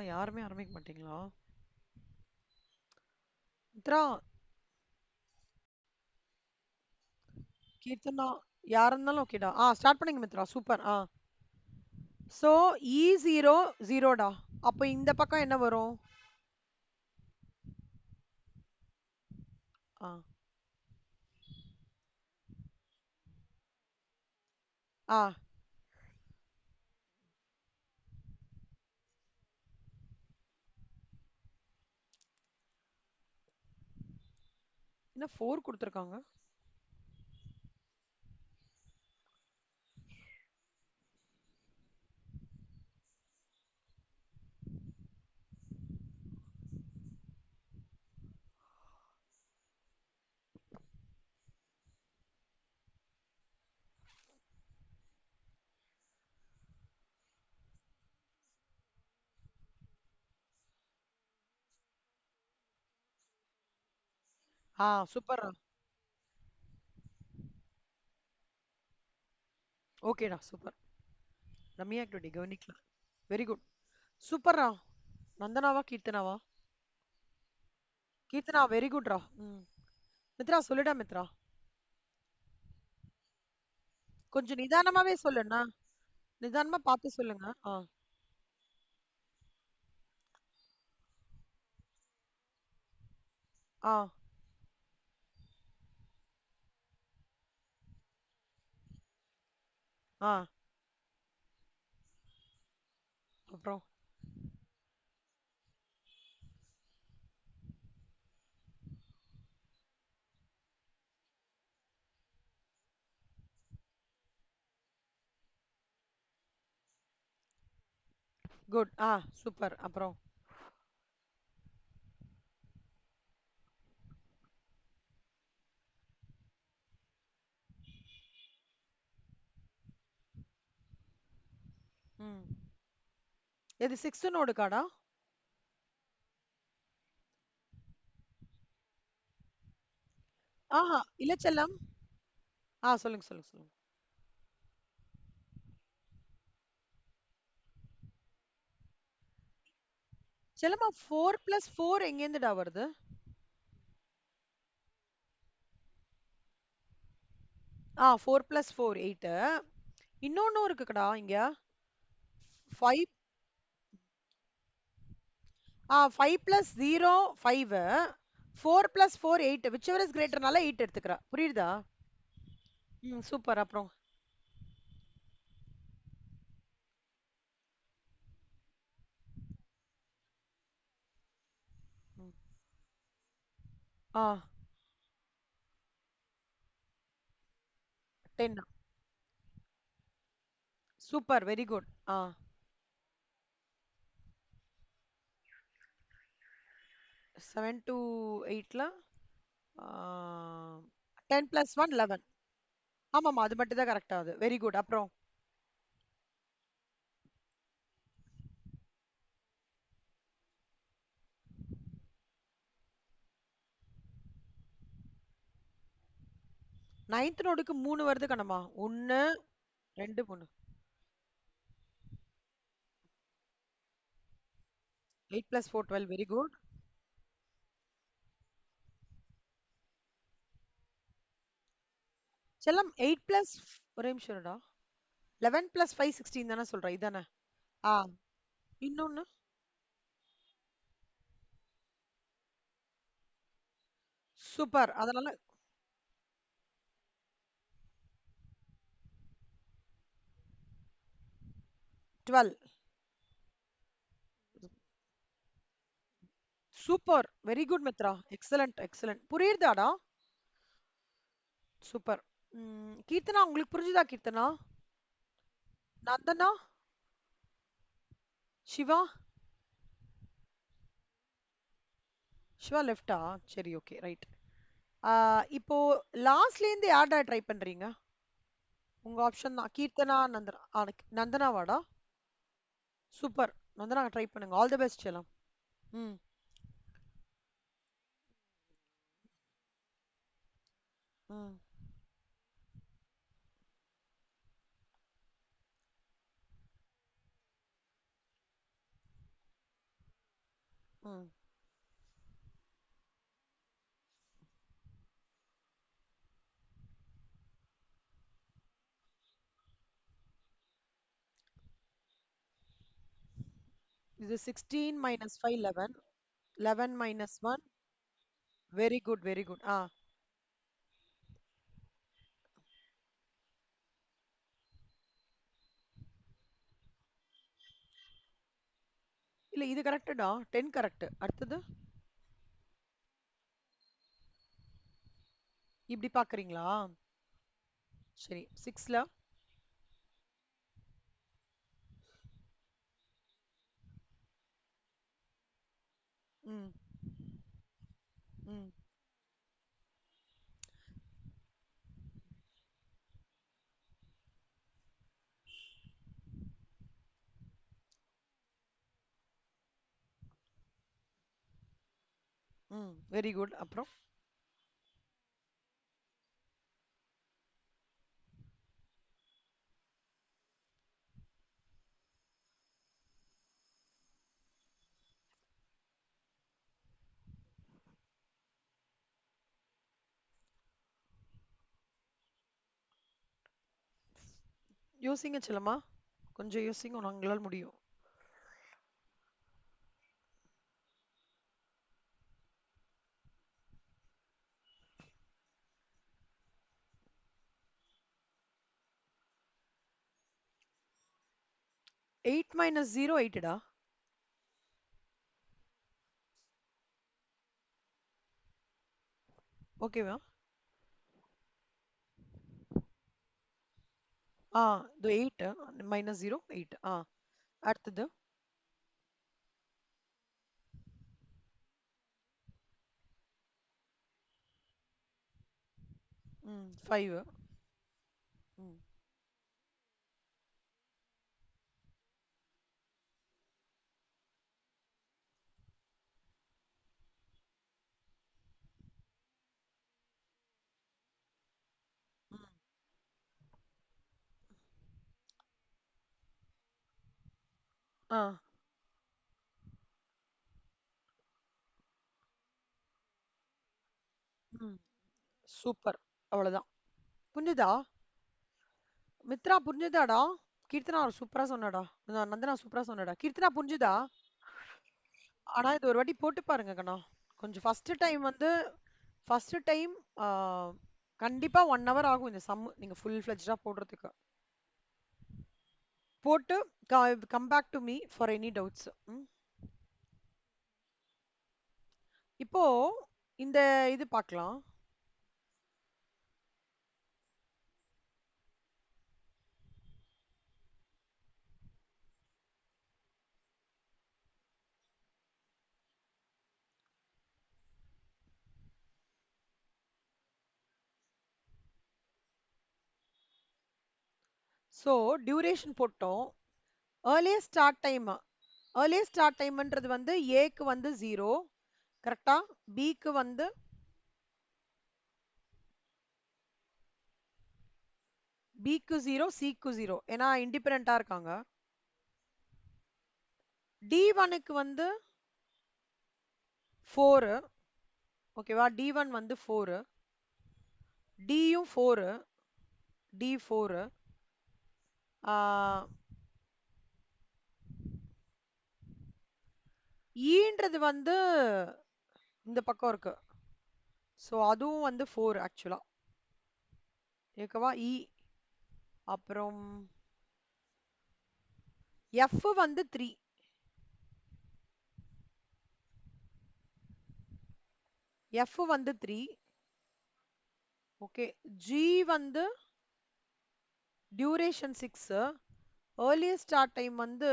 Speaker 1: யாருமே ஆரம்பிக்க மாட்டீங்களா? மித்ரா, கீர்த்தனா, யார் இருந்தாலும் ஓகேடா. ஸ்டார்ட் பண்ணுங்க மித்ரா, சூப்பர். So E0 0டா. அப்போ இந்த பக்கம் என்ன வரும்? ஆ ஆ என்ன 4 கொடுத்துருக்காங்க? சூப்பர். ஓகேடா, சூப்பர். ரம்யா ஆக்டிவிட்டி கவனிக்கலாம். வெரி குட், சூப்பர்ரா, நந்தனாவா கீர்த்தனாவா? கீர்த்தனா வெரி குட்ரா. ம். மித்ரா சொல்லுடா மித்ரா. கொஞ்சம் நிதானமாவே சொல்லுண்ணா. நிதானமா பார்த்து சொல்லுங்க. ஆ. ஆ. ஆ. அப்புறம். குட். ஆ. சூப்பர். அப்புறம். ம். எது 6th நோடு காடா? ஆஹா. இல்ல செல்லம். சொல்லுங்க, சொல்லுங்க, சொல்லுங்க. செல்லம்மா 4 பிளஸ் 4 எங்கேருந்துடா வருது? 4 பிளஸ் 4 8. இன்னொன்னும் இருக்குடா இங்க. 5. 5 பிளஸ் 0 5. 4 பிளஸ் 4 8. விச் இஸ் கிரேட்டர்னால 8 எடுத்துக்கிறா. புரியுதா? ம். சூப்பர். அப்புறம். ம். ஆ. 10. சூப்பர். Very good. 7 to 8ல 10 பிளஸ் 1 11. ஆமாமா, அது மட்டும் தான் கரெக்ட் ஆகுது. Very good. அப்புறம். 9th நோடுக்கு 3 வருது கணமா. 1 2 3. 8 plus 4 12. Very good. செல்லம் 8 பிளஸ் ஒரே நிமிஷம் இருடா. 11 பிளஸ் 5 16 தானே சொல்ற இதானே? ஆ. இன்னொன்னு. சூப்பர். அதனால 12. Super. Very good Mitra. Excellent, excellent. புரியுதாடா? சூப்பர். கீர்த்தனா உங்களுக்கு புரிஞ்சுதா கீர்த்தனா? நந்தனா? சிவா? சிவா லெஃப்டா? சரி, ஓகே, ரைட். இப்போ லாஸ்ட்ல இருந்து யார்டா ட்ரை பண்றீங்க? உங்க ஆப்ஷன் தான். கீர்த்தனா, நந்தனா. நந்தனாவாடா? சூப்பர். நந்தனா ட்ரை பண்ணுங்க. ஆல் தி பெஸ்ட் செல்லம். ம். ம். ம். இது 16 minus 5 11. 11 minus 1. Very good, very good. இல்ல இது கரெக்ட்டுடா. 10 கரெக்ட். அடுத்தது இப்படி பாக்குறீங்களா? சரி. 6ல. ம். ம். ம். Very good. அப்புறம். யோசிங்க செல்லம்மா. கொஞ்சம் யோசிங்க, உங்களால் முடியும். 8 minus 0 8 டா. ஓகேவா? இது 8 minus 0 8. அடுத்தது 5. ம் ம் ஆ ம் சூப்பர். அவ்வளவுதான். புரிஞ்சுதா? மித்ரா புரிஞ்சுதாடா? கீர்த்தனா சூப்பரா சொன்னாடா. நந்தனா சூப்பரா சொன்னாடா. கீர்த்தனா புரிஞ்சுதா? ஆனா இது ஒரு வாட்டி போட்டு பாருங்க கண்ணா. கொஞ்சம் ஃபர்ஸ்ட் டைம் கண்டிப்பா 1 hour ஆகும் இந்த சம் நீங்க ஃபுல் ஃபிளெஜ்டா போடுறதுக்கு. போட்டு come back to me for any doubts. இப்போ இந்த இது பார்க்கலாம். ஸோ டியூரேஷன் போட்டோம். Earliest start time earliest start டைம்ன்றது வந்து ஏக்கு வந்து 0 கரெக்டா? பிக்கு வந்து பிக்கு 0 சிக்கு 0 ஏன்னா இண்டிபெண்டா இருக்காங்க. டி ஒனுக்கு வந்து 4. ஓகேவா? டி ஒன் வந்து 4. டியும் 4. டி 4. ஈன்றது வந்து இந்த பக்கம் இருக்கு. ஸோ அதுவும் வந்து 4 ஆக்சுவலா. ஓகேவா? இ அப்புறம் எஃப் வந்து 3. எஃப் வந்து 3. ஓகே. ஜி வந்து டியூரேஷன் 6. ஏர்லியஸ்ட் ஸ்டார்ட் டைம் வந்து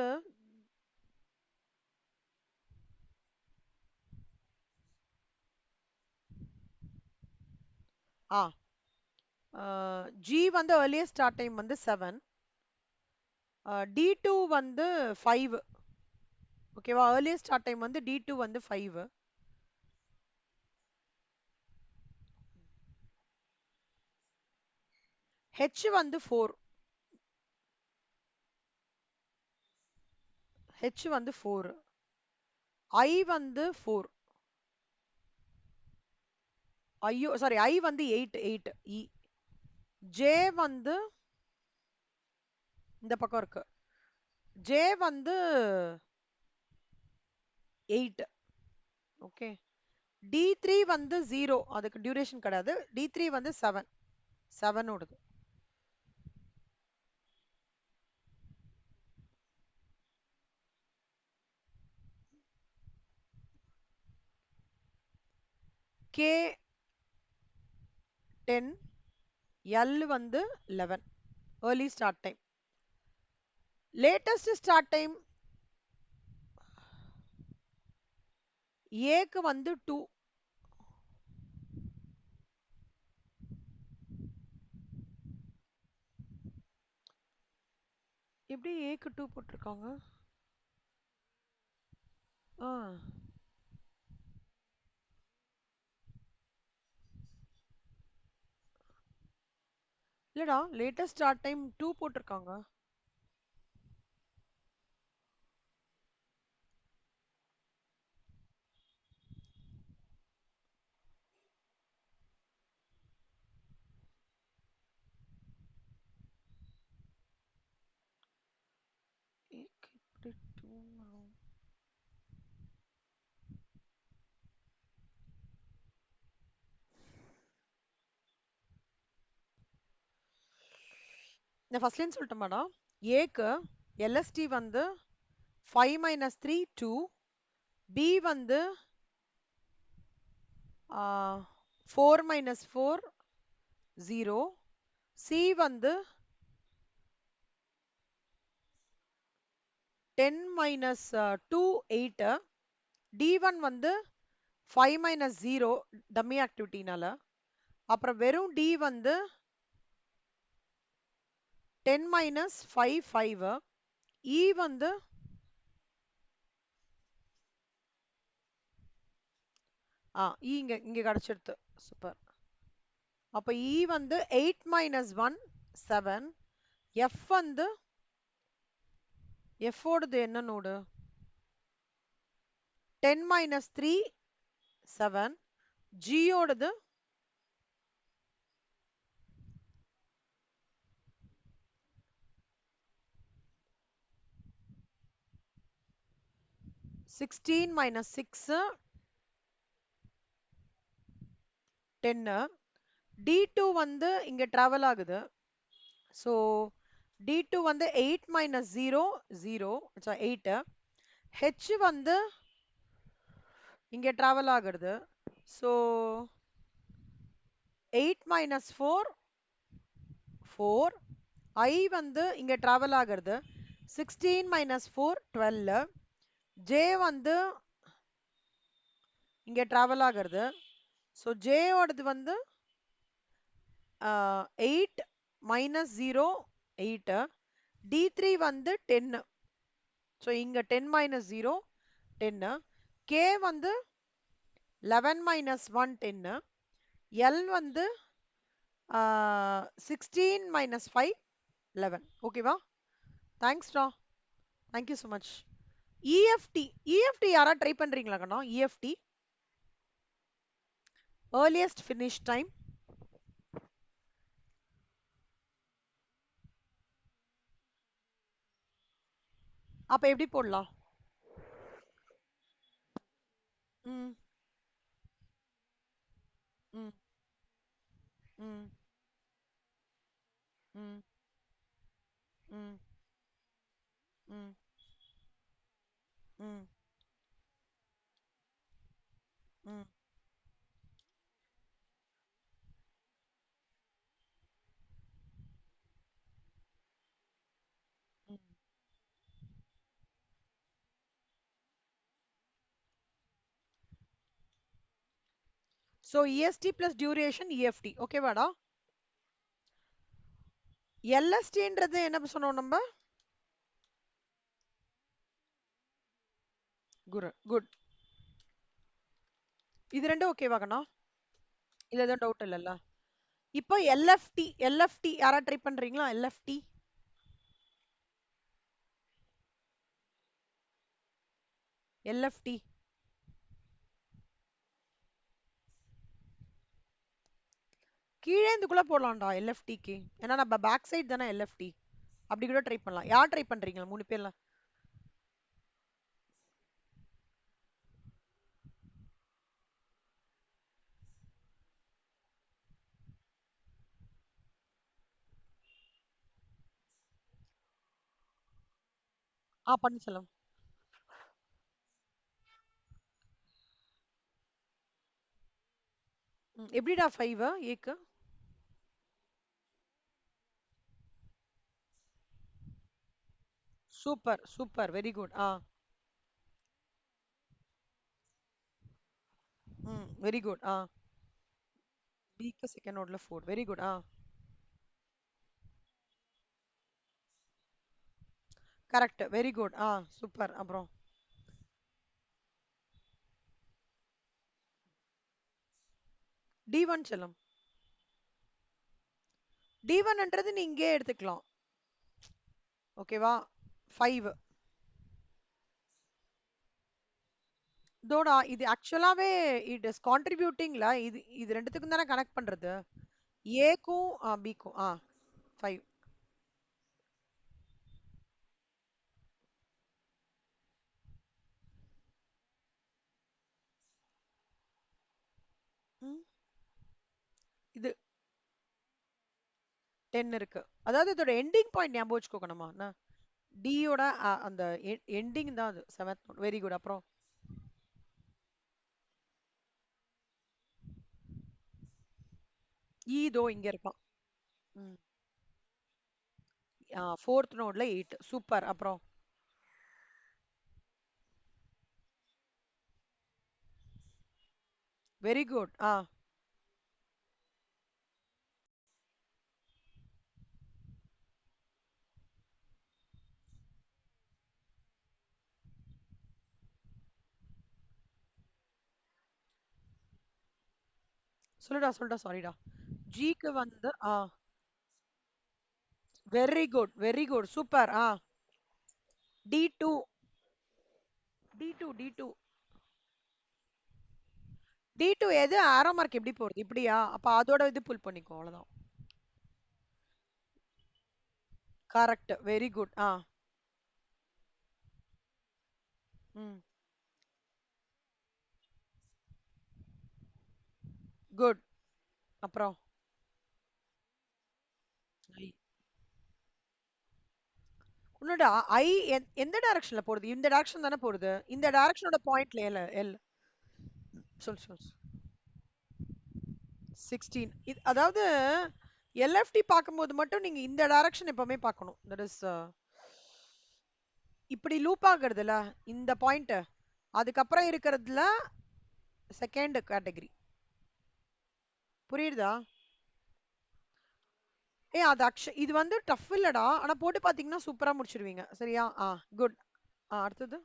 Speaker 1: ஆ ஜி வந்து ஏர்லியஸ்ட் ஸ்டார்ட் டைம் வந்து 7. டி டூ வந்து 5. ஓகேவா? ஏர்லியஸ்ட் ஸ்டார்ட் டைம் வந்து டி டூ வந்து 5. ஹெச் வந்து 4. ஹெச் வந்து 4. ஐ வந்து 4. ஐயோ சாரி ஐ வந்து 8 இ. ஜே வந்து இந்த பக்கம் இருக்கு. ஜே வந்து 8. ஓகே. டி த்ரீ வந்து 0 அதுக்கு டியூரேஷன் கிடையாது. டி த்ரீ வந்து 7. 7 ஓடுது. கே 10. எல் வந்து 11. Early start time. Latest start time ஏக்கு வந்து 2. எப்படி ஏக்கு 2 போட்டிருக்காங்க? ஆ இல்லடா லேட்டஸ்ட் ஸ்டார்ட் டைம் 2 போட்டிருக்காங்க. நான் ஃபர்ஸ்ட்லேருந்து சொல்லட்டுமாடா? ஏக்கு எல்எஸ்டி வந்து 5 minus 3 2, பி வந்து 4 minus 4 0, சி வந்து 10 minus 2 8, D1 வந்து 5 minus 0 டம்மி ஆக்டிவிட்டினால, அப்புறம் வெறும் டி வந்து 10 minus 5 5, இ வந்து இ இங்க இங்க கிடைச்சிருது. சூப்பர். அப்ப இ வந்து 8 minus 1 7, எஃப் வந்து எஃப் ஓடது என்ன நோடு? 10 minus 3 7, ஜி ஓடது 16 minus 6 10, D2 வந்து இங்க டிராவல் ஆகுது. ஸோ D2 வந்து 8 minus 0 0, 8. ஹெச் வந்து இங்க டிராவல் ஆகுறது. So 8 minus 4 4. ஐ வந்து இங்க டிராவல் ஆகுறது. 16 minus 4 12. ஜே வந்து இங்க டிராவல் ஆகுறது. ஸோ ஜே ஓடது வந்து 8 minus 0 8. D3 வந்து 10. ஸோ இங்க 10 minus 0 10. கே வந்து 11 minus 1 10. எல் வந்து 16 minus 5 11. ஓகேவா? தேங்க்ஸ்டா. Thank you so much. EFT EFT யாரா ட்ரை பண்றீங்களா கண்ணா? EFT earliest finish time. அப்ப எப்படி போடலாம்? ம் ம் ம் ம் ம் ம் ம் ம் ம். So EST plus duration EFT ஓகேவாடா? எல்எஸ்டின்றது என்ன சொன்னோம் நம்ம? குட். இது ரெண்டும் ஓகேவா கண்ணா? இல்ல எதுவும் டவுட் இல்லல்ல? இப்போ எல்எஃப்டி எல்எஃப்டி யாரா ட்ரை பண்றீங்களா? எல்எஃப்டி எல்எஃப்டி கீழே இருந்துக்குள்ள போடலாம்டா எல்எஃப்டிக்கு. ஏன்னா நம்ம பேக் சைடு தானே எல்எஃப்டி. அப்படி கூட ட்ரை பண்ணலாம். யார் ட்ரை பண்றீங்க 3 பேர்ல? பன்னீர்செல்வம். எப்படிடா 5 ஏக்கு? Super super very good. Very good. பிக்கு செகண்ட் நோட்ல 4 very good. Correct very good. Super. அப்புறம் D1 செல்லம். D1ன்றது நீ இங்கே எடுத்துக்கலாம். ஓகேவா? 5 இதோட இது ஆக்சுவலாவே இட் இஸ் கான்ட்ரிபியூட்டிங்ல இது இது ரெண்டுத்துக்கும் தானே கனெக்ட் பண்றது. ஏக்கும் பிக்கும் 5. இது 10 இருக்கு. அதாவது இதோட எண்டிங் பாயிண்ட் ஞாபகம் வச்சுக்கோங்கம்மா. டியோட அந்த எண்டிங் தான் அது 7th நோட். Very good. அப்புறம் இதோ இங்க இருக்கான். ம். 4th நோட்ல 8. சூப்பர். அப்புறம் வெரி குட். சொல்லுடா சொல்லுடா, சாரிடா. ஜிக்கு வந்து very good very good. Super. D two D two D two எது ஆரோ மார்க் எப்படி போறது? இப்படியா? அப்ப அதோட இது புல் பண்ணிக்கோ, அவ்வளவுதான். கரெக்ட். Very good. ம். குட். அப்புறம் ஐ. உன்னோட ஐ எந்த டைரக்ஷன்ல போடுது? இந்த டைரக்ஷன் தானே போடுது. இந்த டைரக்ஷனோட பாயிண்ட்ல எல் எல் சொல் சொல். 16. அதாவது எல்எஃப்டி பார்க்கும்போது மட்டும் நீங்க இந்த டைரக்ஷன் எப்பவுமே பார்க்கணும். தட் இஸ் இப்படி லூப் ஆகுறதுல இந்த பாயிண்ட், அதுக்கப்புறம் இருக்கிறதுல செகண்ட் கேட்டகரி. புரியுதா? அது இது வந்து டஃப் இல்லடா. ஆனா போட்டு பாத்தீங்கன்னா சூப்பரா முடிச்சிருவீங்க. சரியா? குட். அடுத்தது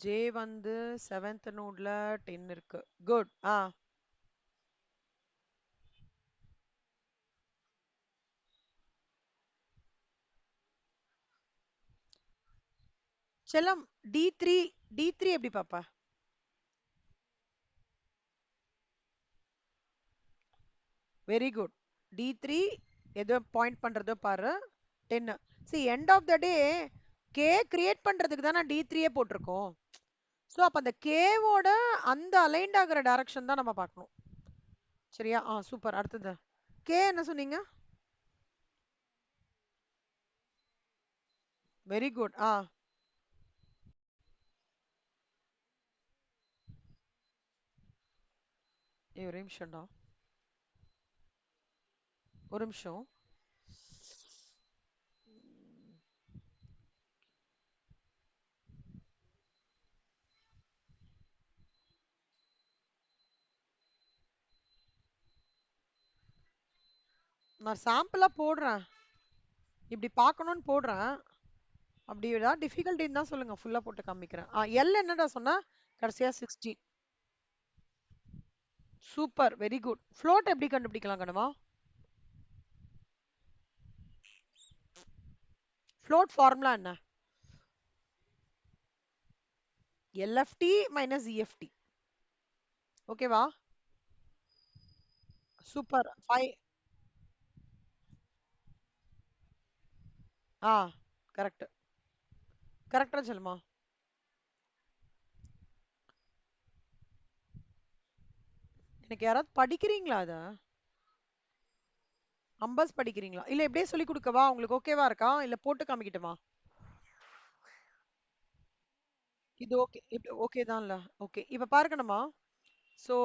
Speaker 1: ஜே வந்து 7th நோட்ல 10 இருக்கு. குட். செல்லம், டி3 டி3 எப்படி பாப்பா? Very good. டி3 எதோ பாயிண்ட் பண்றதோ பாரு. 10. see end of the day K create பண்றதுக்கு தானே டி3 போட்டிருக்கோம். சோ அப்ப அந்த கேவோட அந்த அலைன்ட் ஆகுற டைரக்ஷன் தான் நம்ம பார்க்கணும். சரியா? சூப்பர். அடுத்தது கே என்ன சொன்னீங்க? Very good. ஒரு நிமிஷம்டா, ஒரு நிமிஷம். நான் சாம்பிளா போடுறேன். இப்படி பார்க்கணும்னு போடுறேன். அப்படி ஏதாவது டிஃபிகல்ட்டின்னு தான் சொல்லுங்க, ஃபுல்லா போட்டு காமிக்கிறேன். எல் என்னடா சொன்னா? கடைசியா 16. சூப்பர். Very good. ஃப்ளோட் எப்படி கண்டுபிடிக்கலாம் கணுமா? ஃப்ளோட் ஃபார்முலா என்ன? LFT minus EFT. ஓகேவா? சூப்பர். 5. கரெக்ட். கரெக்டா சொல்லுமா? எனக்கு யாராவது படிக்கிறீங்களா அத? நம்பர்ஸ் படிக்கிறீங்களா? இல்ல இப்படியே சொல்லி கொடுக்கவா? உங்களுக்கு ஓகேவா இருக்கா? இல்ல போட்டு காமிக்கட்டுமா? இது ஓகே. இப்ப ஓகே தான்ல? ஓகே. இப்ப பாருங்கணுமா. So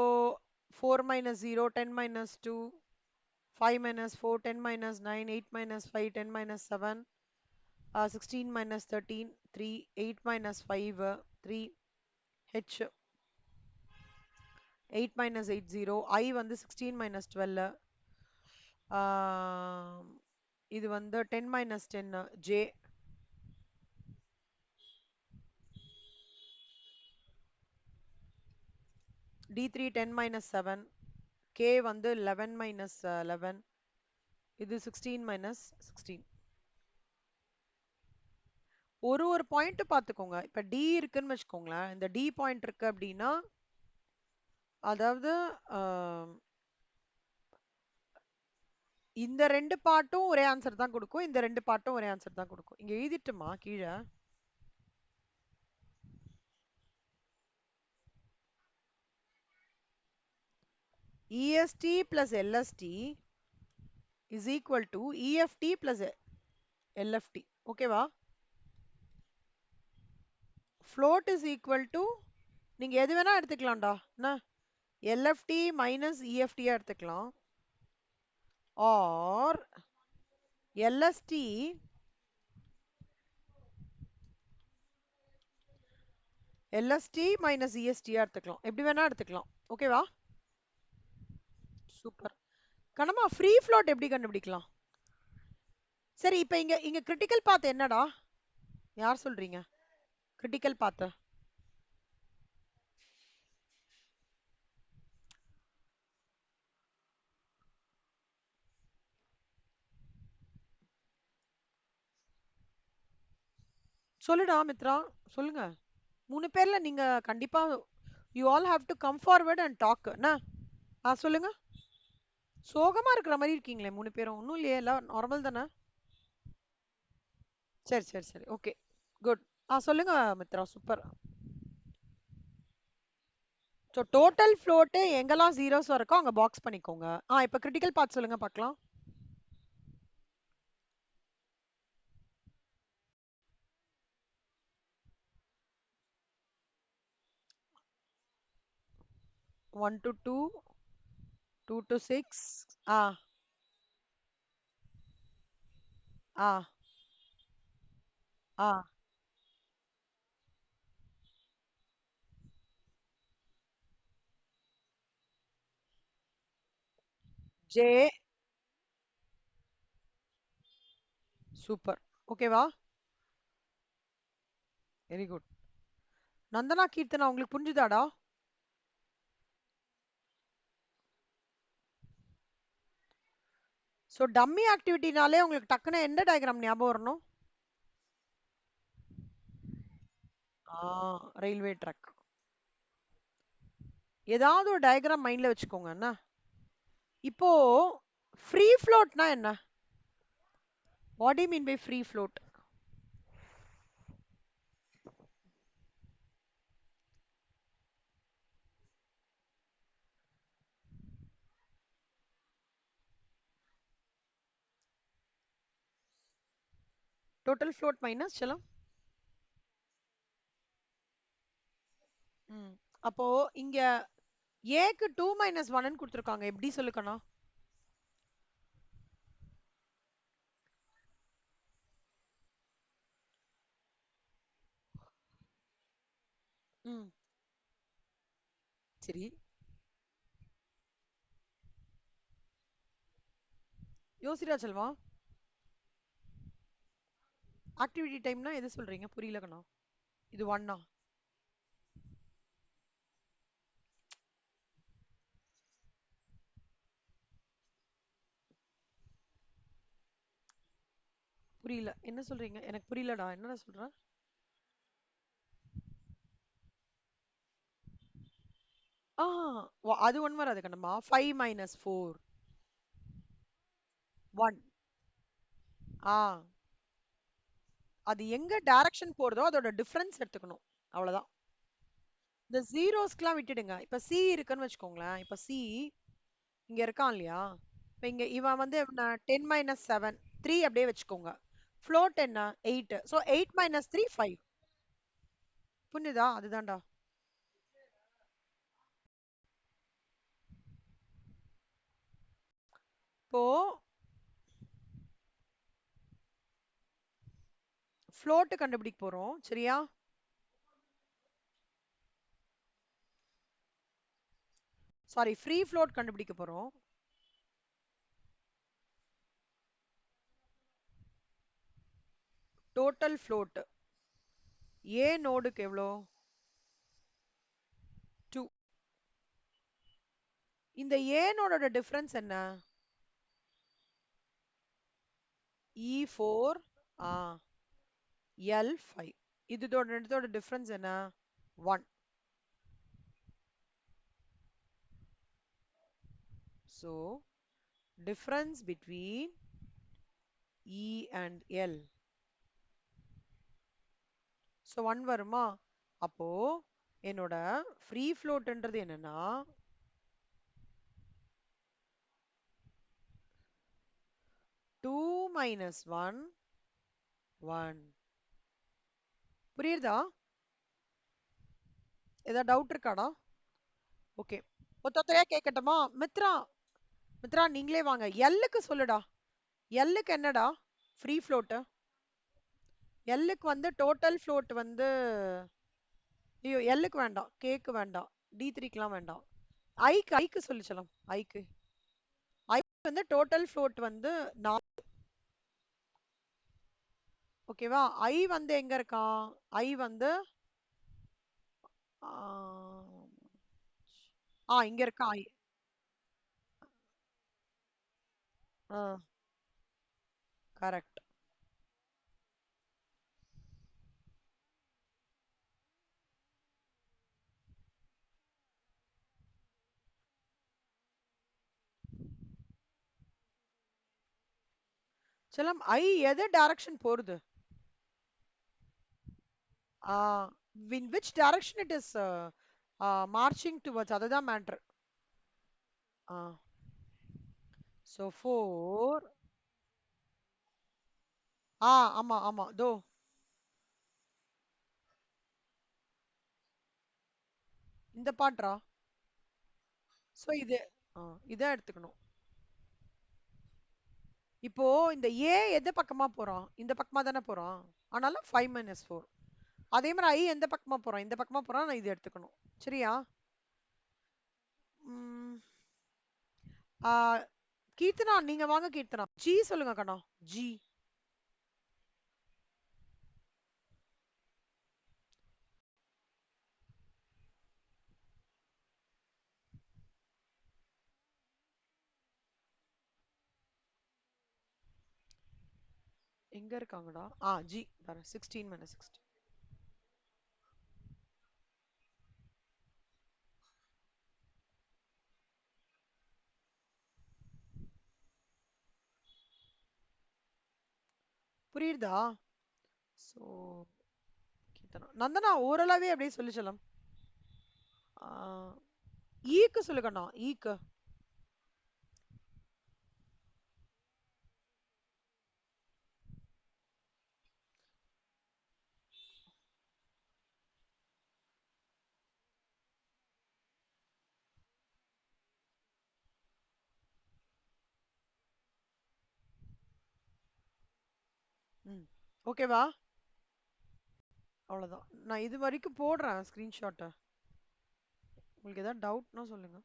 Speaker 1: 4 minus 0, 10 minus 2, 5 minus 4, 10 minus 9, 8 minus 5, 10 minus 7, 16 minus 13, 3, 8 minus 5, 3, h 8 minus 8, 0, I வந்து 16 minus 12, இது வந்து 10 minus 10, j d3 10 minus 7, k வந்து 11 minus 11, இது 16 minus 16. ஒரு பாயிண்ட் பாத்துக்கோங்க. இப்ப டி இருக்குன்னு வச்சுக்கோங்களேன். இந்த டி பாயிண்ட் இருக்கு அப்படின்னா, அதாவது இந்த ரெண்டு பாட்டும் ஒரே ஆன்சர் தான் கொடுக்கும். இந்த ரெண்டு பாட்டும் ஒரே ஆன்சர் தான் கொடுக்கும். இங்க எழுதிட்டுமா கீழே? EST plus LST is equal to EFT plus LFT. ஓகேவா? float is equal to நீங்க எது வேணா எடுத்துக்கலாம்டா. என்ன? LFT minus EFT எடுத்துக்கலாம். or LST minus EST எடுத்துக்கலாம். எப்படி வேணா எடுத்துக்கலாம். ஓகேவா? சூப்பர். கணமா ஃப்ரீ float எப்படி கண்டுபிடிக்கலாம்? சரி, இப்போ இங்க இங்க கிரிட்டிக்கல் பாத் என்னடா? யார் சொல்றீங்க? Critical path. சொல்லுடா மித்ரா, சொல்லுங்க. 3 பேர்ல நீங்க கண்டிப்பா you all have to come forward and talk. என்ன? சொல்லுங்க. சோகமா இருக்கிற மாதிரி இருக்கீங்களே 3 பேரும். ஒன்றும் இல்லையே, எல்லாம் நார்மல் தானே? சரி சரி சரி, ஓகே, குட். சொல்லுங்க Mitra, super. So total float எங்கெல்லாம் ஜீரோஸ் இருக்கோ அங்கே பாக்ஸ் பண்ணிக்கோங்க. இப்போ கிரிட்டிக்கல் பார்ட் சொல்லுங்க பார்க்கலாம். One to two, two to six, ஆ ஆ ஆ ஜே, சூப்பர். ஓகேவா? Very good. நந்தனா கீர்த்தனா உங்களுக்கு புரிஞ்சுதாடா? ஸோ டம்மி ஆக்டிவிட்டினாலே உங்களுக்கு டக்குன்னு எந்த டயக்ராம் ஞாபகம் வரணும்? Railway track. ஏதாவது ஒரு டயக்ராம் மைண்ட்ல வச்சுக்கோங்க. என்ன இப்போ ஃப்ரீ ஃப்ளோட்னா என்ன? What do mean by free float? Total float minus செல்லம். அப்போ இங்க ஏக்கு 2 மைனஸ் 1 கொடுத்துருக்காங்க. எப்படி சொல்லுக்கணும்? சரி, யோசிடா செல்வா. ஆக்டிவிட்டி டைம்னா எது சொல்றீங்க? புரியல கண்ணா. இது ஒன்னா? புரியல, என்ன சொல்றீங்க? எனக்கு புரியலடா, என்னடா சொல்ற? அது ஒன் வராது கண்ணம்மா. 5 மைனஸ் 4 1. ஆ அது எங்க டைரக்ஷன் போறதோ அதோட டிஃபரன்ஸ் எடுத்துக்கணும். அவ்வளவுதான். இந்த ஜீரோஸ்க்குலாம் விட்டுடுங்க. இப்ப சி இருக்குன்னு வச்சுக்கோங்களேன். இப்ப சி இங்க இருக்கான் இல்லையா? இப்ப இங்க இவன் வந்து 10 மைனஸ் 7 3 அப்படியே வச்சுக்கோங்க. ஃப்ளோட் என்ன? 8. So 8 minus 3 5. புரிஞ்சுதா? அதுதான்டா. இப்போ ஃப்ளோட் கண்டுபிடிக்க போறோம், சரியா? சாரி, ஃப்ரீ ஃப்ளோட் கண்டுபிடிக்க போறோம். டோட்டல் ஃப்ளோட் ஏ நோடுக்கு எவ்வளோ? 2. இந்த ஏ நோடோட டிஃபரன்ஸ் என்ன? E4 L5. இதோட ரெண்டோட டிஃபரன்ஸ் என்ன? 1. So difference between E and L. So 1 வருமா? அப்போ என்னோட ஃப்ரீ ஃப்ளோட்ன்றது என்னன்னா 2 minus 1 1. புரியுதா? ஏதாவது டவுட் இருக்காடா? ஓகே, ஒத்தொத்தையா கேட்கட்டுமா? மித்ரா, மித்ரா நீங்களே வாங்க. எல்லுக்கு சொல்லுடா. எல்லுக்கு என்னடா ஃப்ரீ ஃப்ளோட்? எல்லுக்கு வந்து டோட்டல் ஃப்ளோட் வந்து, ஐயோ எல்லுக்கு வேண்டாம், கேக்கு வேண்டாம், D3க்குலாம் வேண்டாம். ஐக்கு சொல்லிச்சலாம். ஐக்கு வந்து டோட்டல் ஃப்ளோட் வந்து 4. ஓகேவா? ஐ வந்து எங்க இருக்கான்? ஐ வந்து இங்க இருக்கா ஐ. கரெக்ட். செல்லம் ஐ எது டைரக்ஷன் போறது? In which direction it is marching towards, அதுதான் மேட்டர். So 4. ஆமா ஆமா தோ இந்த பாட்ரா. சோ இது இதை எடுத்துக்கணும். இப்போ இந்த ஏ எந்த பக்கமா போறான்? இந்த பக்கமா தானே போறான். ஆனாலும் 5 minus 4. அதே மாதிரி ஐ எந்த பக்கமா போறான்? இந்த பக்கமா போறான். நான் இது எடுத்துக்கணும். சரியா? ம், ஆ, கீர்த்தனா நீங்க வாங்க. கீர்த்தனா ஜி சொல்லுங்க கண்ணா. ஜி எங்க இருக்காங்கடா? ஜி பாரு 16 minus 16. புரியுதா? சோ கீர்த்தனா நந்தனா ஓரளவே அப்படியே சொல்லிச்சலாம். ஈக்கு சொல்லுங்கண்ணா. ஈக்கு ஓகேவா? அவ்வளவுதான். நான் இது வரைக்கும் போடுறேன் ஸ்கிரீன்ஷாட்டை. உங்களுக்கு ஏதாவது டவுட்னா சொல்லுங்க.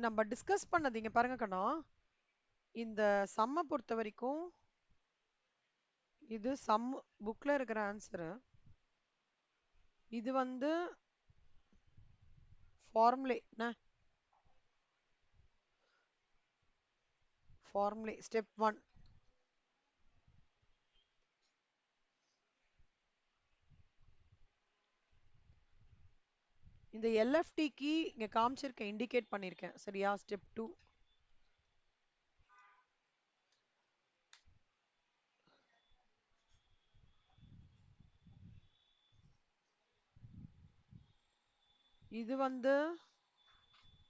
Speaker 1: நம்ம டிஸ்கஸ் பண்ணது இங்க பாருங்க கண்ணா. இந்த சம்ம பொறுத்த வரைக்கும் இது சம் புக்ல இருக்கிற ஆன்சரு. இது வந்து ஃபார்முலே ஃபார்முலே ஸ்டெப் 1. இந்த எல்எஃப்டிக்கு இங்க காமிச்சிருக்கேன், இண்டிகேட் பண்ணிருக்கேன். சரியா? ஸ்டெப் 2. இது வந்து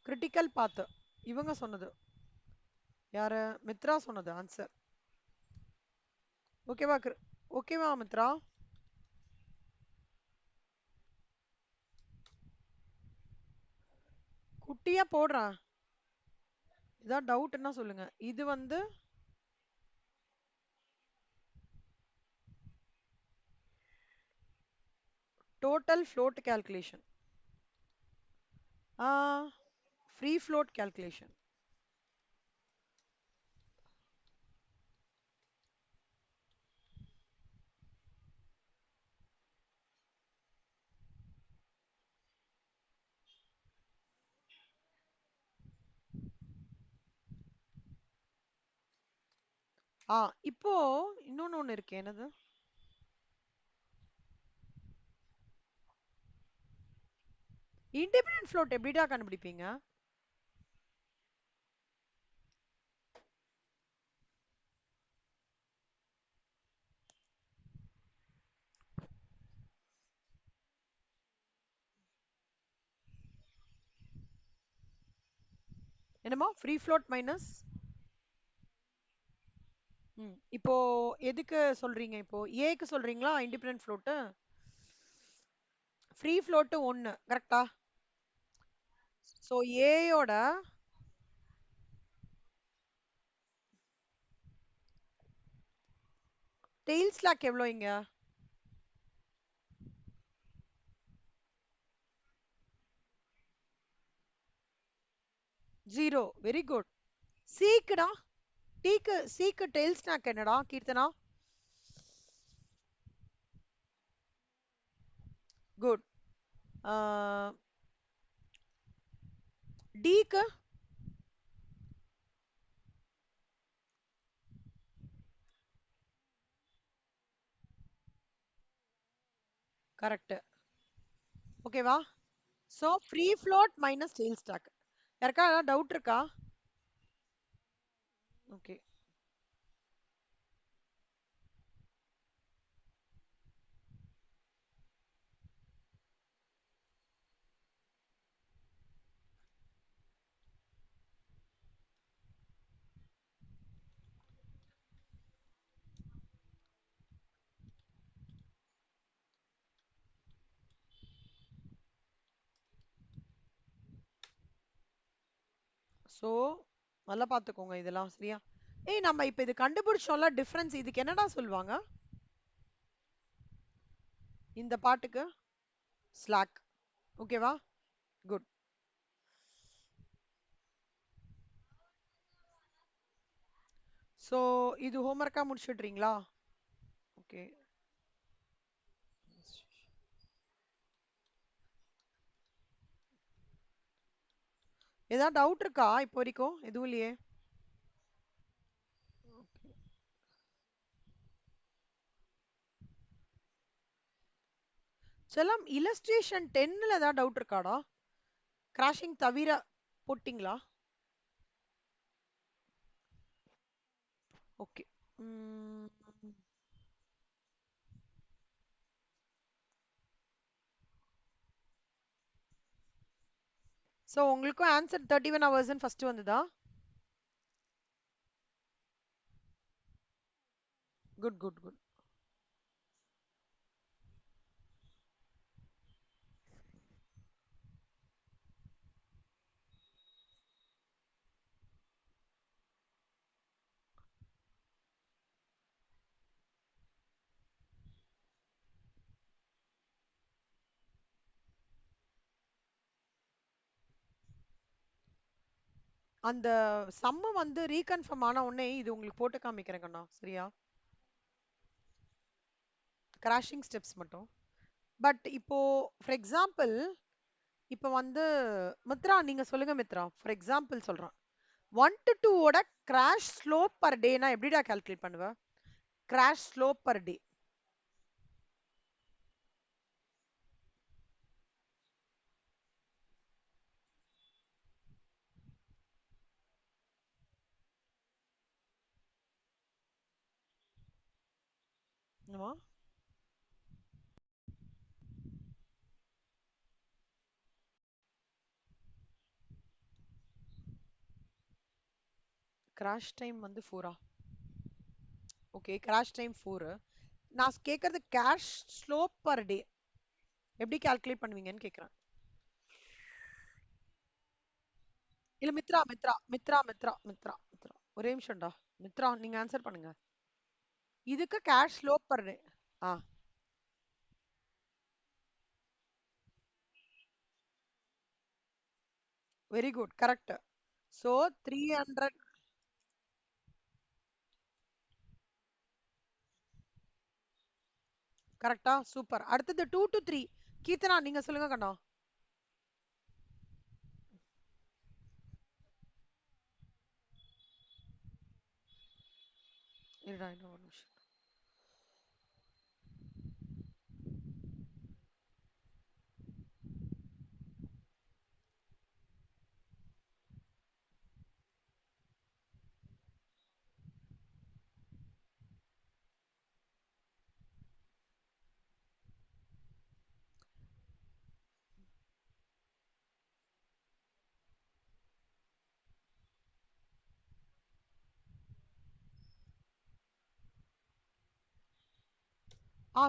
Speaker 1: கிரிட்டிக்கல் பாத். இவங்க சொன்னது. யாரு? மித்ரா சொன்னது ஆன்சர். ஓகேவா? ஓகேவா மித்ரா? குட்டியா போடுறேன். ஏதாவது டவுட்னா சொல்லுங்க. இது வந்து total float calculation. Free float calculation. இப்போ இன்னொன்னு ஒண்ணு இருக்கு. என்னது? இண்டிபெண்டன்ட் ஃப்ளோட் எப்படிடா கண்டுபிடிப்பீங்க? என்னமா ஃப்ரீ ஃப்ளோட் மைனஸ்? இப்போ எதுக்கு சொல்றீங்க? இப்போ ஏக்கு சொல்றீங்களா இண்டிபெண்டன்ட் ஃப்ளோட்? ஃப்ரீ ஃப்ளோட் 1 கரெக்டா? சோ ஏயோட டெய்ல் ஸ்லாக் எவ்வளோ இங்க? 0. Very good. சீக்குடா? சீக்கு டெய்ல் ஸ்லாக் என்னடா கீர்த்தனா? குட். டிக்கு? கரெக்ட். ஓகேவா? So free float minus tail slack. யாருக்கா ஏதாவது டவுட் இருக்கா? ஓகே. சோ நல்லா பாத்துக்கோங்க இதெல்லாம் சரியா? ஏய் நம்ம இப்ப இது கண்டுபிடிச்சோம்ல டிஃபரன்ஸ், இதுக்கு என்னடா சொல்லுவாங்க இந்த பாட்டுக்கு? ஸ்லாக். ஓகேவா? குட். சோ இது ஹோம்ஒர்க்கா முடிச்சிடுறீங்களா? ஓகே. ஏதாவது டவுட் இருக்கா இப்போ வரைக்கும்? எதுவும் இல்லையே? செல்லம் இல்லஸ்ட்ரேஷன் 10ல ஏதாவது டவுட் இருக்காடா? கிராஷிங் தவிர போட்டிங்களா? ஓகே. சோ உங்களுக்கும் ஆன்சர் 31 ஹவர்ஸ் ஃபர்ஸ்ட் வந்ததா? Good good good. அந்த சம்ம வந்து ரீகன்ஃபார்ம் ஆன உடனே இது உங்களுக்கு போட்டு காமிக்கிறேன் கண்ணா சரியா? கிராஷிங் ஸ்டெப்ஸ் மட்டும். பட் இப்போ ஃபார் எக்ஸாம்பிள் இப்போ வந்து மித்ரா நீங்க சொல்லுங்க மித்ரா. ஃபார் எக்ஸாம்பிள் சொல்றேன். 1 to 2 ஓட கிராஷ் ஸ்லோப் பர் டேனா எப்படிடா கால்குலேட் பண்ணுவ? Crash slope per day. என்னமா? கிராஷ் டைம் வந்து 4ஆ? Okay, crash time 4. நான் கேக்குறது கேஷ் ஸ்லோப் பர் டே எப்படி கால்குலேட் பண்ணுவீங்கன்னு கேக்குறேன். இல்ல மித்ரா மித்ரா மித்ரா மித்ரா மித்ரா மித்ரா ஒரே நிமிஷம்டா. மித்ரா நீங்க ஆன்சர் பண்ணுங்க. இதுக்கு கேஷ் ஸ்லோப் பர் டே. ஆ, வெரி குட், கரெக்ட். சோ 300. கரெக்டா, சூப்பர். அடுத்தது 2 to 3. கீர்த்தனா நீங்க சொல்லுங்க கண்ணா. இருடா இன்னும் ஒரு நிமிஷம்.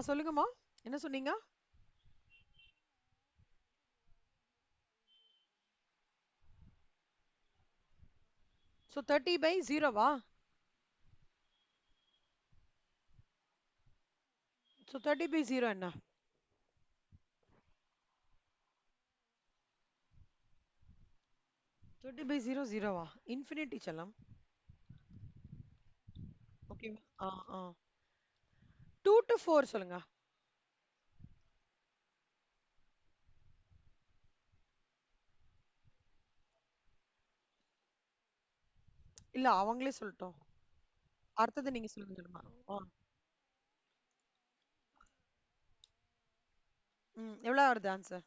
Speaker 1: சொல்லுங்கம்மா. என்ன சொன்னீங்க? சோ 30 by 0வா? சோ 30 by 0 என்ன? 30 by 0 0வா? இன்ஃபினிட்டி செல்லம். ஓகே. ஆ ஆ 2 to 4 சொல்லுங்க. இல்ல அவங்களே சொல்லட்டும். அடுத்தது நீங்க சொல்லுங்க ஜெனிமா. ஆ. எவ்வளவு வருது ஆன்சர்?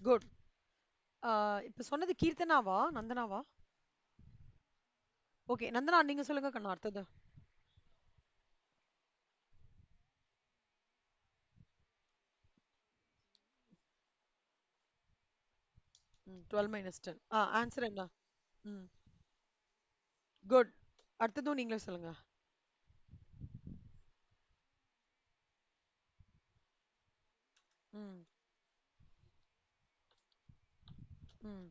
Speaker 1: குட். இப்ப சொன்னது கீர்த்தனாவா நந்தனாவா? ஓகே, நந்தனா நீங்க சொல்லுங்க கண்ணா அடுத்தது. 12 minus 10. ஆன்சர் என்ன? ம். குட். அடுத்ததும் நீங்களே சொல்லுங்க. ம். ம்.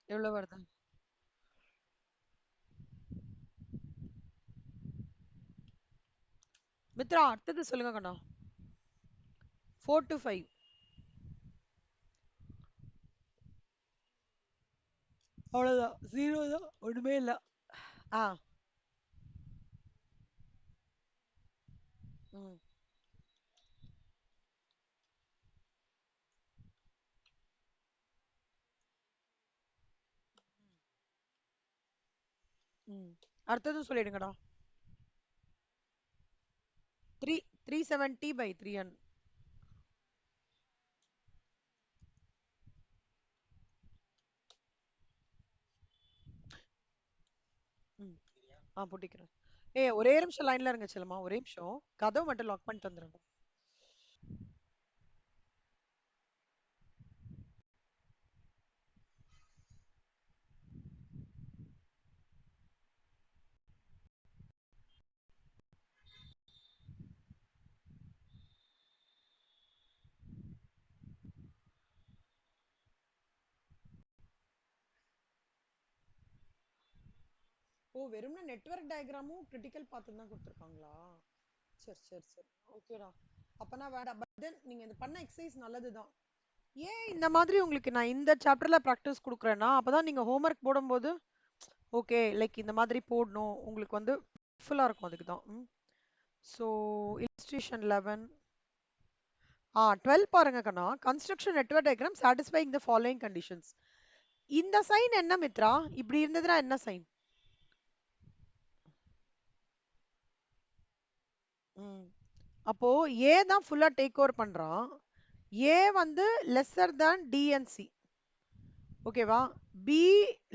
Speaker 1: எவ்வளவு வருது? மித்ரா அடுத்தது சொல்லுங்க கண்ணா. 4 to 5. அவ்வளவுதான். 0 தான். ஒண்ணுமே இல்ல. ஆ. ம். ம். அடுத்ததும் சொல்லிடுங்கடா. 3 370 by 300. ம். போட்டிக்கிறேன். ஒரே நிமிஷம் லைன்ல இருங்க செல்லம்மா, ஒரே நிமிஷம். கதவு மட்டும் லாக் பண்ணிட்டு வந்துருங்க. வெறும்னா நெட்வொர்க் டயக்ராமும் கிரிட்டிக்கல் பாத்தும் தான் கொடுத்துருக்காங்களா? சரி சரி சரி. ஓகேடா. அப்பனா வேண்டாம். பட் தென் நீங்க இது பண்ண எக்ஸசைஸ் நல்லதுதான். ஏன் இந்த மாதிரி உங்களுக்கு நான் இந்த சாப்டர்ல ப்ராக்டிஸ் கொடுக்குறேன்னா, அப்பதான் நீங்க ஹோம்ஒர்க் போடும்போது ஓகே லைக் இந்த மாதிரி போடணும் உங்களுக்கு வந்து ஃபுல்லா இருக்கும். அதுக்கு தான். So illustration 11. 12 பாருங்க கண்ணா. Construction network diagram satisfying the following conditions. இந்த சைன் என்ன மித்ரா? இப்படி இருந்ததுன்னா என்ன சைன்? ம். அப்போ ஏ தான் ஃபுல்லா டேக் ஓவர் பண்றான். ஏ வந்து லெஸ்ஸர் தேன் டிஎன்சி. ஓகேவா? பி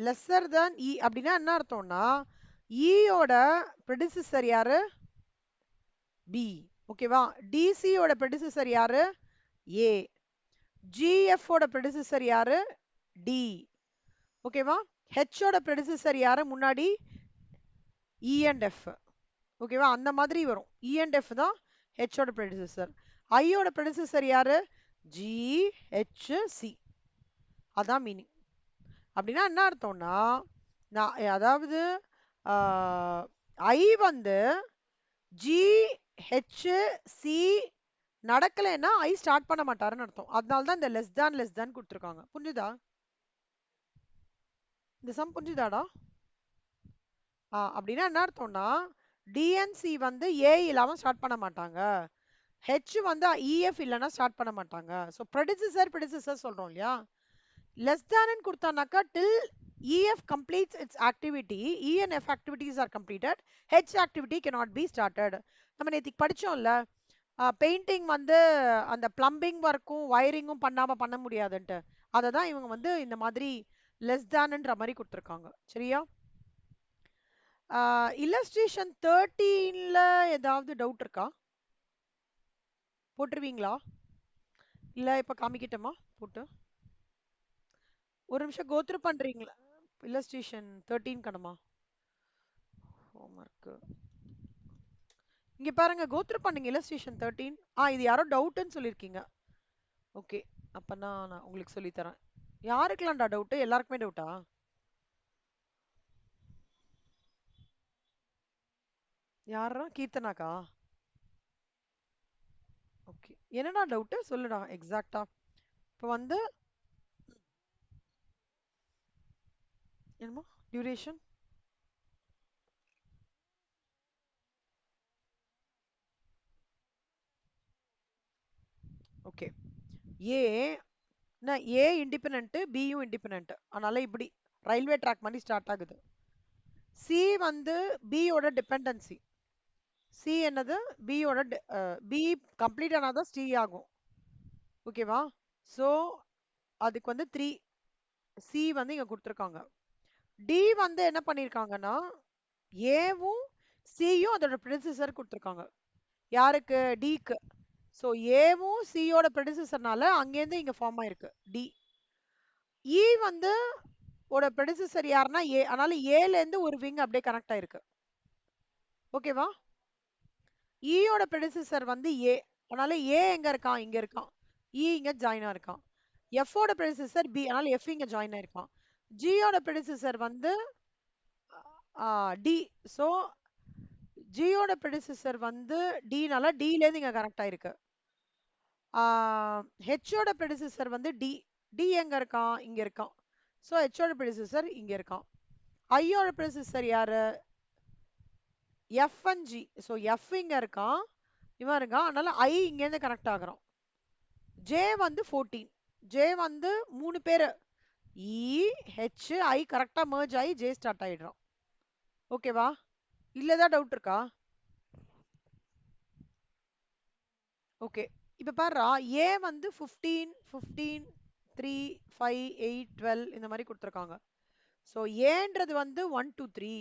Speaker 1: லெஸ்ஸர் தேன் இ அப்படின்னா என்ன அர்த்தம்னா ஈயோட ப்ரெடிசிசர் யாரு? பி. ஓகேவா? டிசியோட ப்ரெடிசிசர் யாரு? ஏ. ஜிஎஃப் ஓட ப்ரெடிசிசர் யாரு? டி. ஓகேவா? ஹெச்சோட ப்ரெடிசிசர் யாரு முன்னாடி? இ அண்ட் எஃப். ஓகேவா? அந்த மாதிரி வரும். இ அண்ட் எஃப் தான் ஹெச்சோட ப்ரெடிசிசர். ஐயோட ப்ரெடிசிசர் யாரு? G H C. அதான் மீனிங். அப்படின்னா என்ன அர்த்தம்னா நான் அதாவது ஐ வந்து ஜி ஹெச் சி நடக்கலைன்னா ஐ ஸ்டார்ட் பண்ண மாட்டாருன்னு அர்த்தம். அதனால தான் இந்த லெஸ் தேன் கொடுத்துருக்காங்க. புரிஞ்சுதா? இந்த சம் புரிஞ்சுதாடா? அப்படின்னா என்ன அர்த்தம்னா டிஎன்சி வந்து ஏ இல்லாம ஸ்டார்ட் பண்ண மாட்டாங்க. ஹெச் வந்து இஎஃப் இல்லைன்னா ஸ்டார்ட் பண்ண மாட்டாங்க. ஸோ ப்ரெடிசிசர் சொல்றோம் இல்லையா? Less than கொடுத்தானாக்கா till EF completes its activity, E and F activities are completed, H activity cannot be started. நம்ம நேத்திக்கு படிச்சோம்ல பெயிண்டிங் வந்து அந்த பிளம்பிங் ஒர்க்கும் வயரிங்கும் பண்ணாம பண்ண முடியாதுன்ட்டு அதை தான் இவங்க வந்து இந்த மாதிரி லெஸ் தேன்ன்ற மாதிரி கொடுத்துருக்காங்க. சரியா? இல்லஸ்ட்ரேஷன் 13ல ஏதாவது டவுட் இருக்கா? போட்டுருவீங்களா? இல்ல இப்ப காமிக்கிட்டோமா போட்டு? ஒரு நிமிஷம் கோத்ரூ பண்றீங்களா? இல்லஸ்ட்ரேஷன் 13 கணமா ஹோம்ஒர்க் இங்க பாருங்க கோத்ரூ பண்ணுங்க இல்லஸ்ட்ரேஷன் 13. இது யாரோ டவுட்னு சொல்லிருக்கீங்க. ஓகே, அப்பனா நான் உங்களுக்கு சொல்லி தரேன். யாருக்கெல்லாம்டா டவுட்? எல்லாருக்குமே டவுட்டா? யாரா? கீர்த்தனாக்கா? ஓகே, என்னடா டவுட் சொல்லுடா எக்ஸாக்ட்டா. இப்போ வந்து என்னமோ டியூரேஷன். ஓகே, ஏ ஏ இண்டிபெண்டன்ட் பியும் இண்டிபெண்டன்ட், அதனால இப்படி ரயில்வே ட்ராக் மாதிரி ஸ்டார்ட் ஆகுது. சி வந்து பியோட டிபெண்டன்சி. சி என்னது? பியோட பி கம்ப்ளீட் ஆனாதான் சி ஆகும். ஓகேவா? ஸோ அதுக்கு வந்து 3 சி வந்து இங்க கொடுத்துருக்காங்க. டி வந்து என்ன பண்ணிருக்காங்கன்னா ஏவும் சியும் அதோட ப்ரெடிசிசர் கொடுத்துருக்காங்க. யாருக்கு? டிக்கு. ஸோ ஏவும் சியோட ப்ரெடிசிசர்னால அங்கேருந்து இங்க ஃபார்ம் ஆயிருக்கு டி. இ வந்து ஓட ப்ரெடிசிசர் யாருன்னா ஏ, அதனால ஏல இருந்து ஒரு விங் அப்படியே கனெக்ட் ஆயிருக்கு. ஓகேவா? ஈயோட ப்ரெடிசிசர் வந்து ஏ, அதனால ஏ எங்க இருக்கான்? இங்க இருக்கான். இ இங்க ஜாயின் ஆயிருக்கான். எஃப் ஓட ப்ரெடிசிசர் பி, அதனால எஃப் இங்க ஜாயின் ஆயிருக்கான். ஜியோட ப்ரெடிசிசர் வந்து டி. ஸோ ஜியோட ப்ரெடிசிசர் வந்து டினால டில இருந்து இங்க கனெக்ட் ஆயிருக்கு. ஹெச்சோட ப்ரெடிசிசர் வந்து டி. டி எங்க இருக்கான்? இங்க இருக்கான். ஸோ ஹெச்சோட ப்ரெடிசிசர் இங்க இருக்கான். ஐயோட ப்ரெடிசிசர் யாரு? F and G. So F இங்க இருக்கான், இவன் இருக்கான், அதனால ஐ இங்க இருந்து கனெக்ட் ஆகுறான். ஜே வந்து 14. ஜே வந்து 3 பேரு இ ஹெச் ஐ கரெக்டா merge ஆகி ஜே ஸ்டார்ட் ஆயிடுறான். ஓகேவா? இல்லதான் டவுட் இருக்கா? ஓகே, இப்ப பாருடா ஏ வந்து 15 15 3 5 8 12 இந்த மாதிரி கொடுத்துருக்காங்க. ஸோ ஏன்றது வந்து 1 2 3,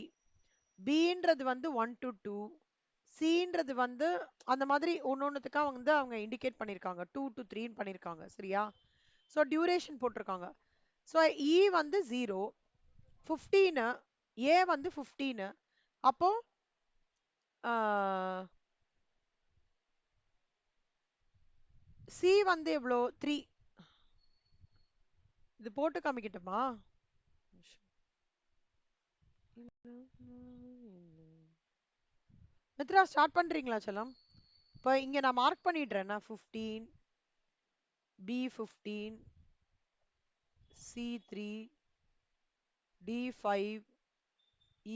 Speaker 1: பின்றது வந்து 1 2 2, சின்றது வந்து அந்த மாதிரி ஒன்னொன்னுத்துக்கா வந்து அவங்க இண்டிகேட் பண்ணிருக்காங்க. 2 to 3 பண்ணிருக்காங்க. சரியா? ஸோ டியூரேஷன் போட்டிருக்காங்க. ஸோ இ வந்து 0, 15, ஏ வந்து 15. அப்போ சி வந்து எவ்வளோ? 3. இது போட்டு காமிக்கட்டுமா? மித்ரா ஸ்டார்ட் பண்றீங்களா செல்லம்? இப்போ இங்க நான் மார்க் பண்ணிடுறேன். 15, B 15, C 3, D 5,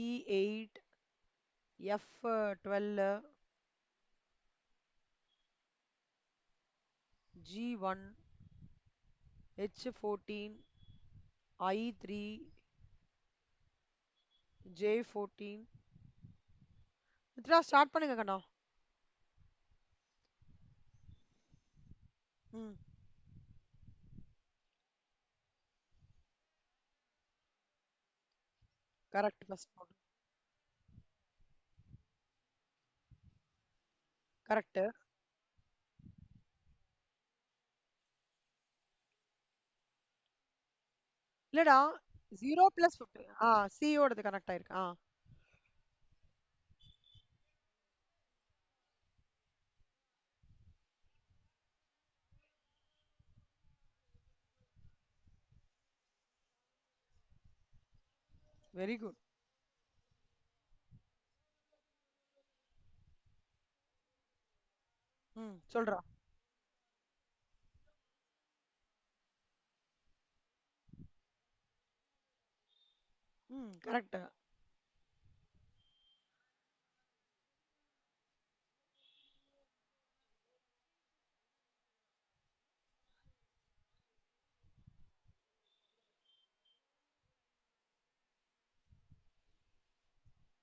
Speaker 1: E 8, F 12, G 1, H 14, I 3, J 14. Mithra start பண்ணுங்க கண்ணா. ம். Correct first node. கரெக்ட். இல்லடா, 0 பிளஸ் 50. சி ஓடது கனெக்ட் ஆயிருக்கு. Very good. ம், சொல்றா. ம், கரெக்ட்.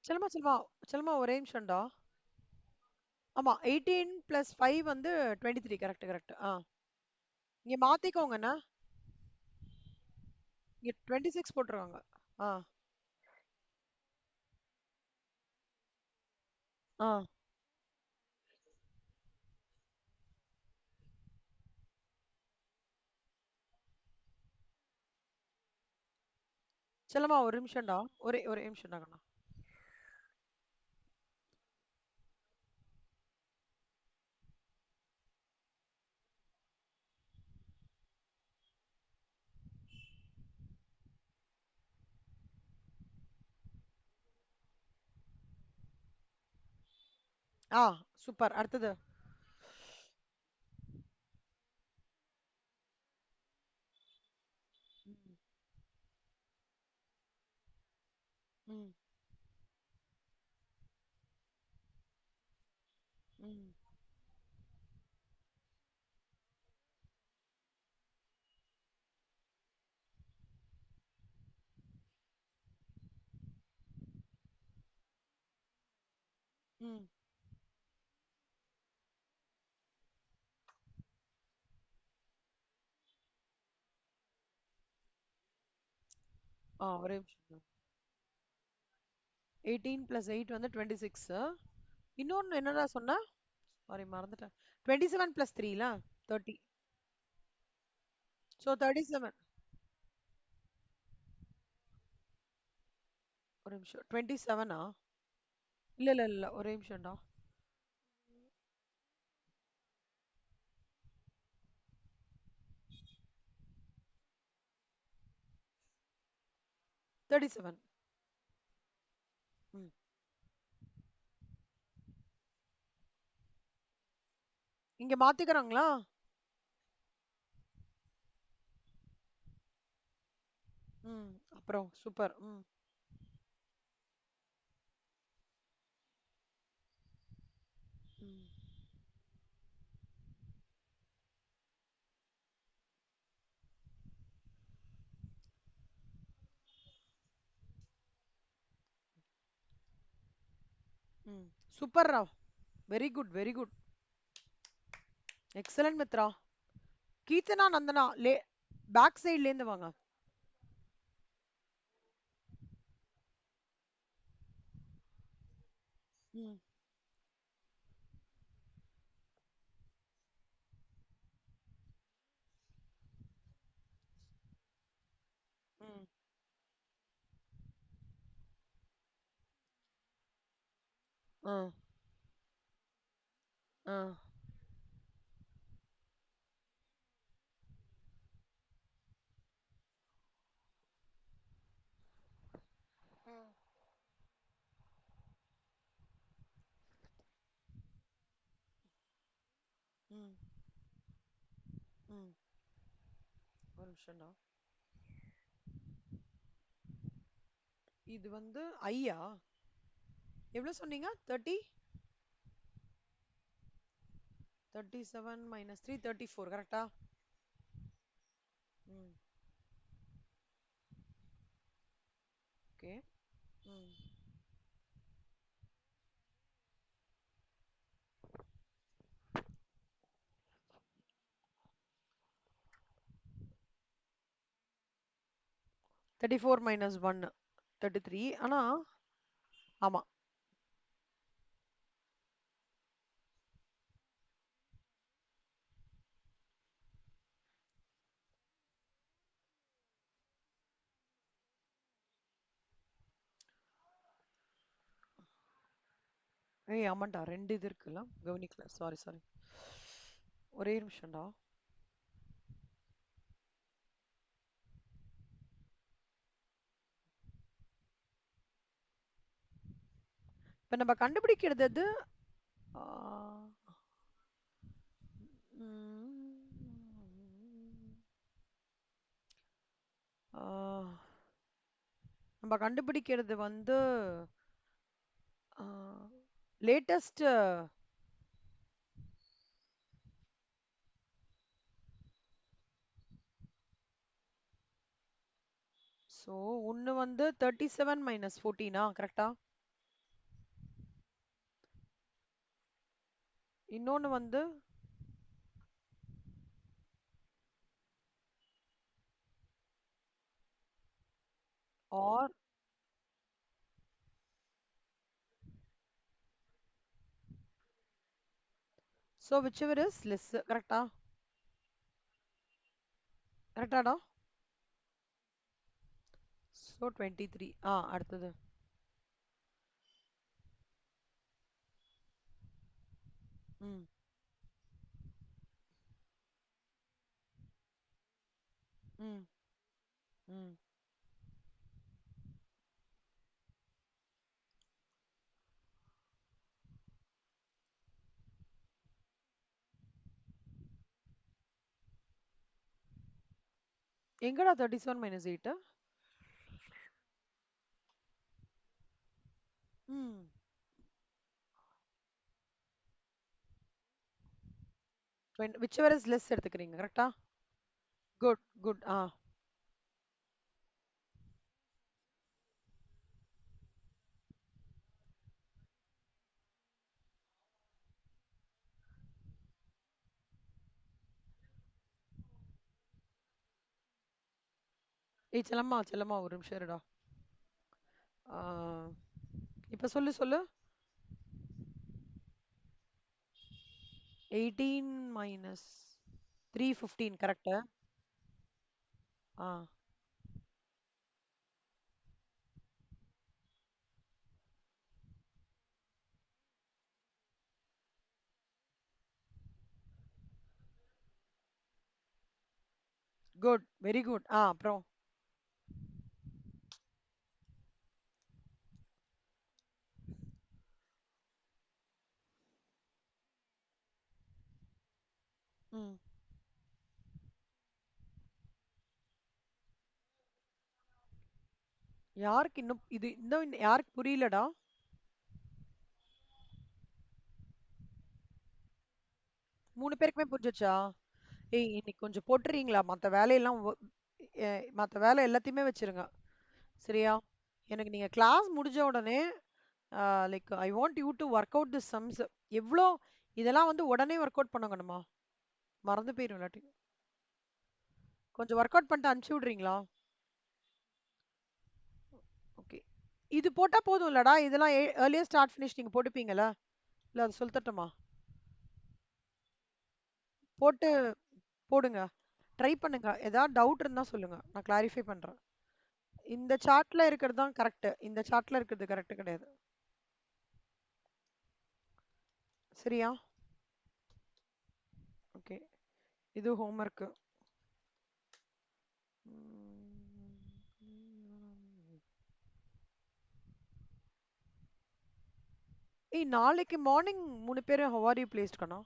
Speaker 1: செல்மா செல்மா செல்மா ஒரே நிமிஷம்டா. ஆமா, 18 பிளஸ் 5 வந்து 23. Correct correct. இங்க மாத்திக்கோங்கண்ணா. இங்க 26 போட்டிருக்காங்க. ஆ. ஆ. செல்லம்மா ஒரு நிமிஷம்டா. ஒரே ஒரு நிமிஷம்டா கண்ணா. ஆ, சூப்பர். அடுத்தது. ம். ம். ம். ம். ஒரே நிமிஷம். 18 பிளஸ் 8 வந்து 26. இன்னொன்னு என்னடா சொன்ன? சாரி, மறந்துட்டேன். 27 பிளஸ் 3ல 30. ஸோ 37. ஒரு நிமிஷம். 27ஆ? இல்ல இல்ல இல்ல, ஒரே நிமிஷம்டா. 37. ம். இங்க மாத்திக்கிறாங்களா? ம். அப்புறம் சூப்பர். ம். ம். ம். சூப்பர்ரா. Very good very good. Excellent Mithra. Keerthana Nandana back சைட்ல இருந்து வாங்க. ம். ம். ஆ. ஆ. ம். ம். ம். ஒரு நிமிஷம்டா. இது வந்து ஐயா எவ்வளவு சொன்னீங்க? 30. 37 மைனஸ் 3 34. கரெக்டா? ம். ஓகே. ம். 34 minus 1 33. ஆனா ஆமா. ஏய் ஆமாண்டா, 2 இது இருக்குல்ல, கவனிக்கல. Sorry sorry. ஒரே நிமிஷம்டா. இப்ப நம்ம கண்டுபிடிக்கிறது எது? ஆ, ம், ஆ, நம்ம கண்டுபிடிக்கிறது வந்து லேட்டஸ்ட். ஸோ ஒன்று வந்து 37 மைனஸ் 14, கரெக்டா? இன்னொன்று வந்து R. So whichever is less, கரெக்டா? கரெக்டாடா? ஸோ 23. அடுத்தது. ம். ம். ம். எங்கடா 37 மைனஸ் 8? ம். விச் எவர் இஸ் லெஸ் எடுத்துக்கிறீங்க, கரெக்டா? Good good. ஏய் செல்லம்மா செல்லம்மா, ஒரு நிமிஷம் இருடா. ஆ, இப்ப சொல்லு சொல்லு. 18 மைனஸ் 315, கரெக்டா? ஆ, குட், வெரி குட். அப்புறம். ம். யாருக்கு இன்னும் இது இன்னும் யாருக்கு புரியலடா? 3 பேருக்குமே புரிஞ்சுச்சா? ஏய் இன்னைக்கு கொஞ்சம் போட்டுறீங்களா? மத்த வேலை எல்லாத்தையுமே வச்சிருங்க. சரியா? எனக்கு நீங்க கிளாஸ் முடிஞ்ச உடனே like I want you to work out the sums. எவ்வளோ இதெல்லாம் வந்து உடனே ஒர்க் அவுட் பண்ணணுமா? மறந்து போயிரும் இல்லாட்டி. கொஞ்சம் ஒர்க் அவுட் பண்ணிட்டு அனுப்பிச்சு விடுறீங்களா? ஓகே. இது போட்டா போதும் இல்லடா? இதெல்லாம் ஏர்லியர் ஸ்டார்ட் ஃபினிஷ் நீங்க போட்டுப்பீங்களா? இல்ல அது சொல்லட்டுமா? போட்டு போடுங்க. ட்ரை பண்ணுங்க. ஏதாவது டவுட் இருந்தா சொல்லுங்க. நான் கிளாரிஃபை பண்றேன். இந்த சார்ட்ல இருக்கிறது தான் கரெக்ட். இந்த சார்ட்ல இருக்கிறது கரெக்ட் கிடையாது. சரியா? ஓகே. இது ஹோம்ஒர்க். ஏய் நாளைக்கு மார்னிங் 3 பேரும் how are you placed கண்ணா?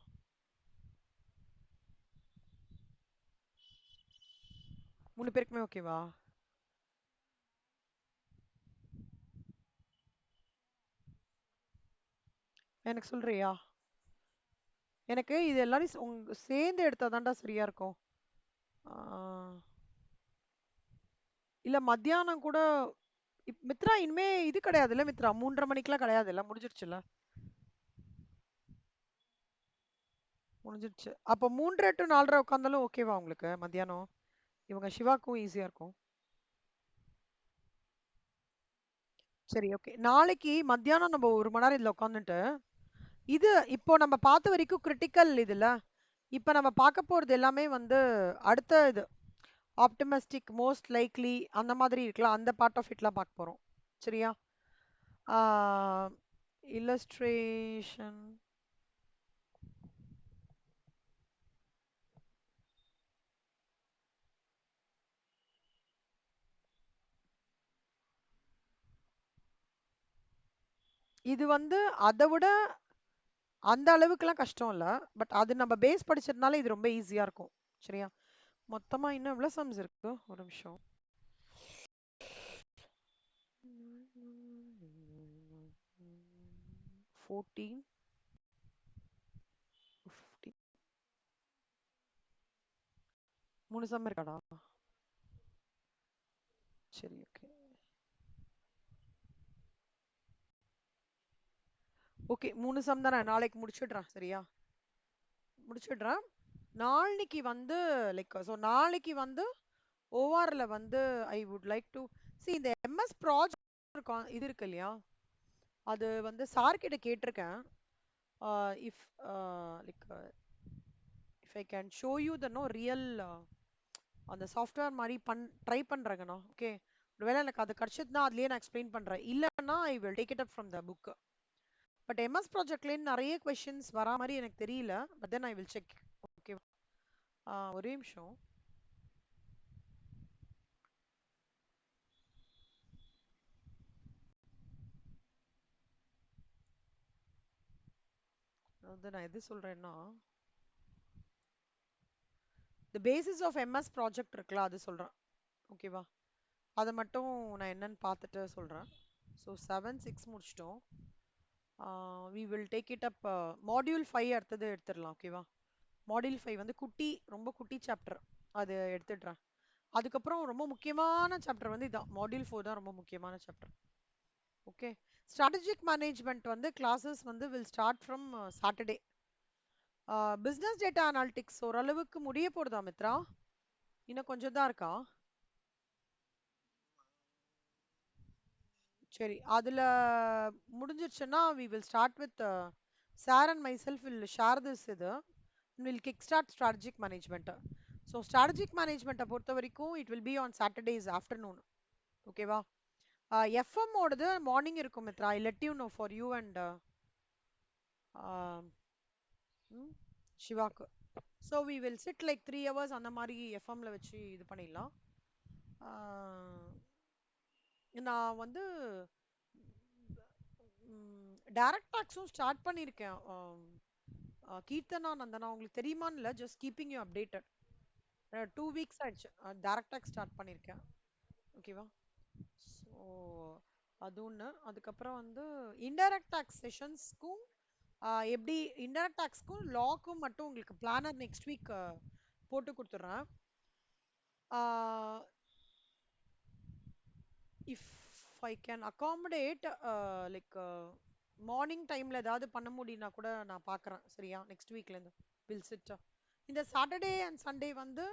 Speaker 1: 3 பேருக்குமே ஓகேவா? எனக்கு சொல்றியா? எனக்கு இது எல்லாரும் சேர்ந்து எடுத்தா தான்டா சரியா இருக்கும். ஆ, இல்ல மத்தியானம் கூட. மித்ரா இனிமே இது கிடையாதுல்ல மித்ரா? 3:30 மணிக்கெல்லாம் கிடையாதுல்ல? முடிஞ்சிருச்சுல்ல? முடிஞ்சிருச்சு. அப்போ 3:30 to 4:30 உட்காந்தாலும் ஓகேவா உங்களுக்கு மத்தியானம்? இவங்க சிவாக்கும் ஈஸியா இருக்கும். சரி, ஓகே. நாளைக்கு மத்தியானம் நம்ம 1 மணி நேரம் இதுல உட்காந்துட்டு, இது இப்போ நம்ம பார்த்த வரைக்கும் கிரிட்டிக்கல் இதுல. இப்ப நம்ம பார்க்க போறது எல்லாமே வந்து அடுத்த இது ஆப்டிமிஸ்டிக், மோஸ்ட் லைக்லி அந்த மாதிரி இருக்கலாம். அந்த பார்ட் ஆஃப் இட்லாம் பார்க்க போறோம். சரியா? ஆ இல்லஸ்ட்ரேஷன் இது வந்து அத விட அந்த அளவுக்குலாம் கஷ்டம் இல்ல. பட் அது நம்ம பேஸ் படிச்சதுனால இது ரொம்ப ஈஸியா இருக்கும். சரியா? மொத்தமா இன்னும் எவ்வளவு சம்ஸ் இருக்கு? ஒரு நிமிஷம். 14, 15. 3 சம் இருக்காடா? சரி, ஓகே. ஓகே, 3 சம் தானே. நாளைக்கு முடிச்சிடுறேன். சரியா? முடிச்சிடுறேன். நாளைக்கு வந்து லைக் நாளைக்கு வந்து ஓஆர்ல வந்து ஐ வுட் லைக் டு இந்த எம்எஸ் ப்ராஜெக்ட் இது இருக்கு இல்லையா? அது வந்து சார் கிட்ட கேட்டிருக்கேன். If like if I can show you the no real அந்த சாஃப்ட்வேர் மாதிரி ட்ரை பண்றேங்கண்ணா. ஓகே, ஒருவேளை எனக்கு அது கிடைச்சதுன்னா அதுலயே நான் எக்ஸ்பிளைன் பண்றேன். இல்லைன்னா I will take it up from the book. But MS ப்ராஜெக்ட்லேருந்து நிறைய கொஸ்டின்ஸ் வரா மாதிரி எனக்கு தெரியல. But then I will check. Okay, ஒரே நிமிஷம். அதாவது நான் எது சொல்றேன்னா, the basis of MS project இருக்குல்ல, அது சொல்றேன். ஓகேவா? அதை மட்டும் நான் என்னன்னு பார்த்துட்டு சொல்றேன். ஸோ 7, 6 முடிச்சிட்டோம். We will take it up. Module 5 அடுத்தது எடுத்துடலாம். ஓகேவா? மாடியூல் 5 வந்து குட்டி, ரொம்ப குட்டி சாப்டர். அது எடுத்துடுறேன். அதுக்கப்புறம் ரொம்ப முக்கியமான சாப்டர் வந்து இதான். மாடியூல் 4 தான் ரொம்ப முக்கியமான சாப்டர். ஓகே. ஸ்ட்ராட்டஜிக் மேனேஜ்மெண்ட் வந்து கிளாஸஸ் வந்து will start from Saturday. Business data analytics ஓரளவுக்கு முடிய போறதா மித்ரா? இன்னும் கொஞ்சம் தான் இருக்கா? சரி, அதுல முடிஞ்சிருச்சுன்னா we will start with Sarah and myself will share this இது will kickstart strategic management. So strategic management பொறுத்த வரைக்கும் it will be on Saturdays afternoon. ஓகேவா? எஃப்எம் ஓடது மார்னிங் இருக்கும் Mitra. I let you know for you and சிவாக்கு. So we will sit like 3 hours அந்த மாதிரி எஃப்எம்ல வச்சு இது பண்ணிடலாம். நான் வந்து டைரக்ட் டாக்ஸும் ஸ்டார்ட் பண்ணியிருக்கேன். கீர்த்தனா நந்தனா உங்களுக்கு தெரியுமான்னு இல்லை, just keeping you updated. 2 weeks ஆயிடுச்சு டைரக்ட் டாக்ஸ் ஸ்டார்ட் பண்ணியிருக்கேன். ஓகேவா? ஸோ அது ஒன்று. அதுக்கப்புறம் வந்து இன்டைரக்ட் டாக்ஸ் செஷன்ஸ்க்கும் எப்படி இன்டைரக்ட் டாக்ஸ்க்கும் லாக்கும் மட்டும் உங்களுக்கு பிளானர் நெக்ஸ்ட் வீக் போட்டு கொடுத்துட்றேன். If I can accommodate like morning டைம்ல ஏதாவது பண்ண முடியும்னா கூட நான் பார்க்குறேன். சரியா? நெக்ஸ்ட் வீக்லேருந்து வில் சிட். இந்த சாட்டர்டே அண்ட் சண்டே வந்து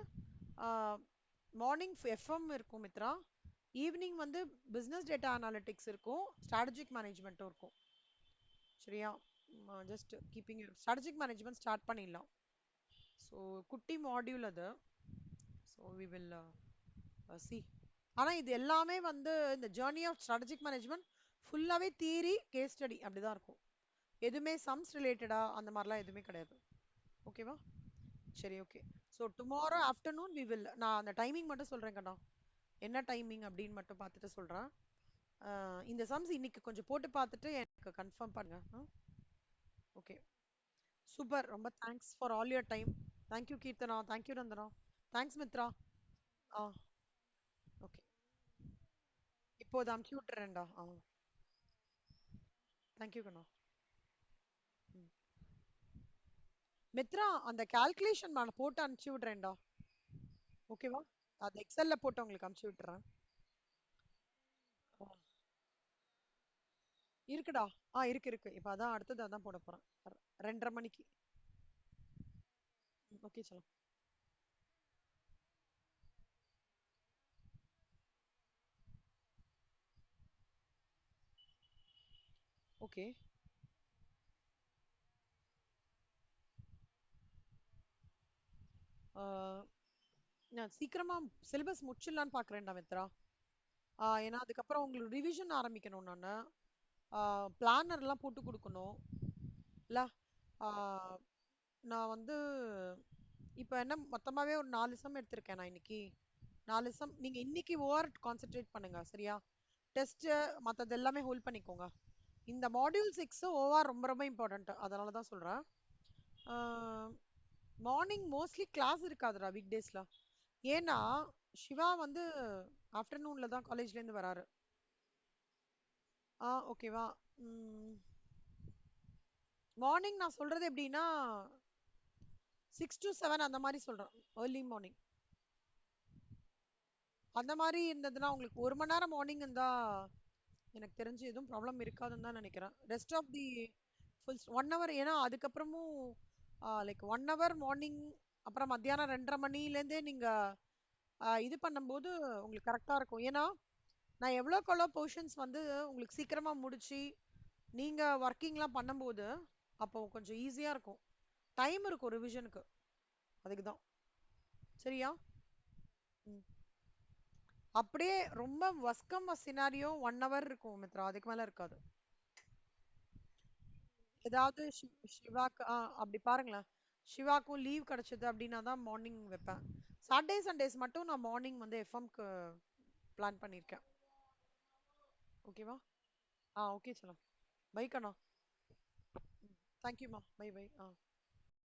Speaker 1: மார்னிங் எஃப்எம் இருக்கும் மித்ரா. ஈவினிங் வந்து பிஸ்னஸ் டேட்டா அனாலிட்டிக்ஸ் இருக்கும், ஸ்ட்ராட்டஜிக் மேனேஜ்மெண்ட்டும் இருக்கும். சரியா? Just keeping strategic management start பண்ணிடலாம். ஸோ குட்டி மாடியூல் அது. So we will see. ஆனால் இது எல்லாமே வந்து இந்த ஜேர்னி ஆஃப் ஸ்ட்ராட்டஜிக் மேனேஜ்மெண்ட் ஃபுல்லாகவே தியரி, கேஸ் ஸ்டடி அப்படிதான் இருக்கும். எதுவுமே சம்ஸ் ரிலேட்டடா அந்த மாதிரிலாம் எதுவுமே கிடையாது. ஓகேவா? சரி, okay. So tomorrow afternoon we will. நான் அந்த டைமிங் மட்டும் சொல்கிறேன் கண்ணா, என்ன டைமிங் அப்படின்னு மட்டும் பார்த்துட்டு சொல்கிறேன். இந்த சம்ஸ் இன்னைக்கு கொஞ்சம் போட்டு பார்த்துட்டு எனக்கு கன்ஃபார்ம் பண்ணுங்க. Okay, super. ரொம்ப thanks for all your time. Thank you Keerthana, thank you Nandana, thanks Mitra. ஆ ஓகே, இப்போது அமுச்சு விட்டுறேன்டா. தேங்க்யூ கண்ணா. மித்ரா, அந்த கால்குலேஷன் நான் போட்டு அனுப்பிச்சு விடுறேன்டா. ஓகேவா? அது எக்ஸல்ல போட்டு உங்களுக்கு அனுப்பிச்சு விட்டுறேன். இருக்குடா. இருக்கு. இப்போ அதான் அடுத்தது அதான் போட போறேன். 2:30 மணிக்கு. ஓகே சலோ. ஓகே. நான் சீக்கிரமா சிலபஸ் முடிச்சிடலான்னு பாக்குறேன்டா மித்ரா. ஏன்னா அதுக்கப்புறம் உங்களுக்கு ரிவிஷன் ஆரம்பிக்கணும் நானு. பிளானர்லாம் போட்டு கொடுக்கணும் இல்ல. ஆஹ் நான் வந்து இப்ப என்ன மொத்தமாவே ஒரு 4 சம் எடுத்திருக்கேன் நான் இன்னைக்கு. 4 சம் நீங்க இன்னைக்கு ஓவர் கான்சென்ட்ரேட் பண்ணுங்க சரியா. டெஸ்ட் மத்தது எல்லாமே ஹோல்ட் பண்ணிக்கோங்க. இந்த மாடியூல் 6 ஓவர் ரொம்ப ரொம்ப இம்பார்ட்டன்ட், அதனால தான் சொல்றேன். மார்னிங் மோஸ்ட்லி கிளாஸ் இருக்காதுடா வீக் டேஸ்ல. ஏன்னா சிவா வந்து ஆஃப்டர்நூன்ல தான் காலேஜ்ல இருந்து வராரு. ஓகேவா. மார்னிங் நான் சொல்றது எப்படின்னா 6 to 7 அந்த மாதிரி சொல்றேன். ஏர்லி மார்னிங் அந்த மாதிரி இருந்ததுன்னா உங்களுக்கு 1 மணி நேரம் மார்னிங் இருந்தா எனக்கு தெரிஞ்சு எதுவும் ப்ராப்ளம் இருக்காதுன்னு தான் நினைக்கிறேன். Rest of the full 1 hour. ஏன்னா அதுக்கப்புறமும் லைக் 1 ஹவர் மார்னிங் அப்புறம் மத்தியானம் 2:30 மணிலேருந்தே நீங்க இது பண்ணும்போது உங்களுக்கு கரெக்டா இருக்கும். ஏன்னா நான் எவ்வளோக்கு எவ்வளோ போர்ஷன்ஸ் வந்து உங்களுக்கு சீக்கிரமா முடிச்சு நீங்க ஒர்க்கிங்லாம் பண்ணும்போது அப்போ கொஞ்சம் ஈஸியா இருக்கும். டைம் இருக்கும் ரிவிஷனுக்கு. அதுக்கு தான். சரியா. ம். அப்படியே ரொம்ப வஸ்கம் சினாரியோ 1 ஹவர் இருக்கும் மித்ரா, அதுக்கு மேல இருக்காது. ஏதாவது சிவாக்கு அப்படி பாருங்களேன். சிவாக்கும் லீவ் கிடைச்சது அப்படின்னா தான் மார்னிங் வைப்பேன். சாட்டர்டே சண்டேஸ் மட்டும் நான் மார்னிங் வந்து எஃப்எம்க்கு பிளான் பண்ணியிருக்கேன். ஓகேவா. ஓகே சலம். பை கண்ணா. தேங்க்யூம்மா. Bye by.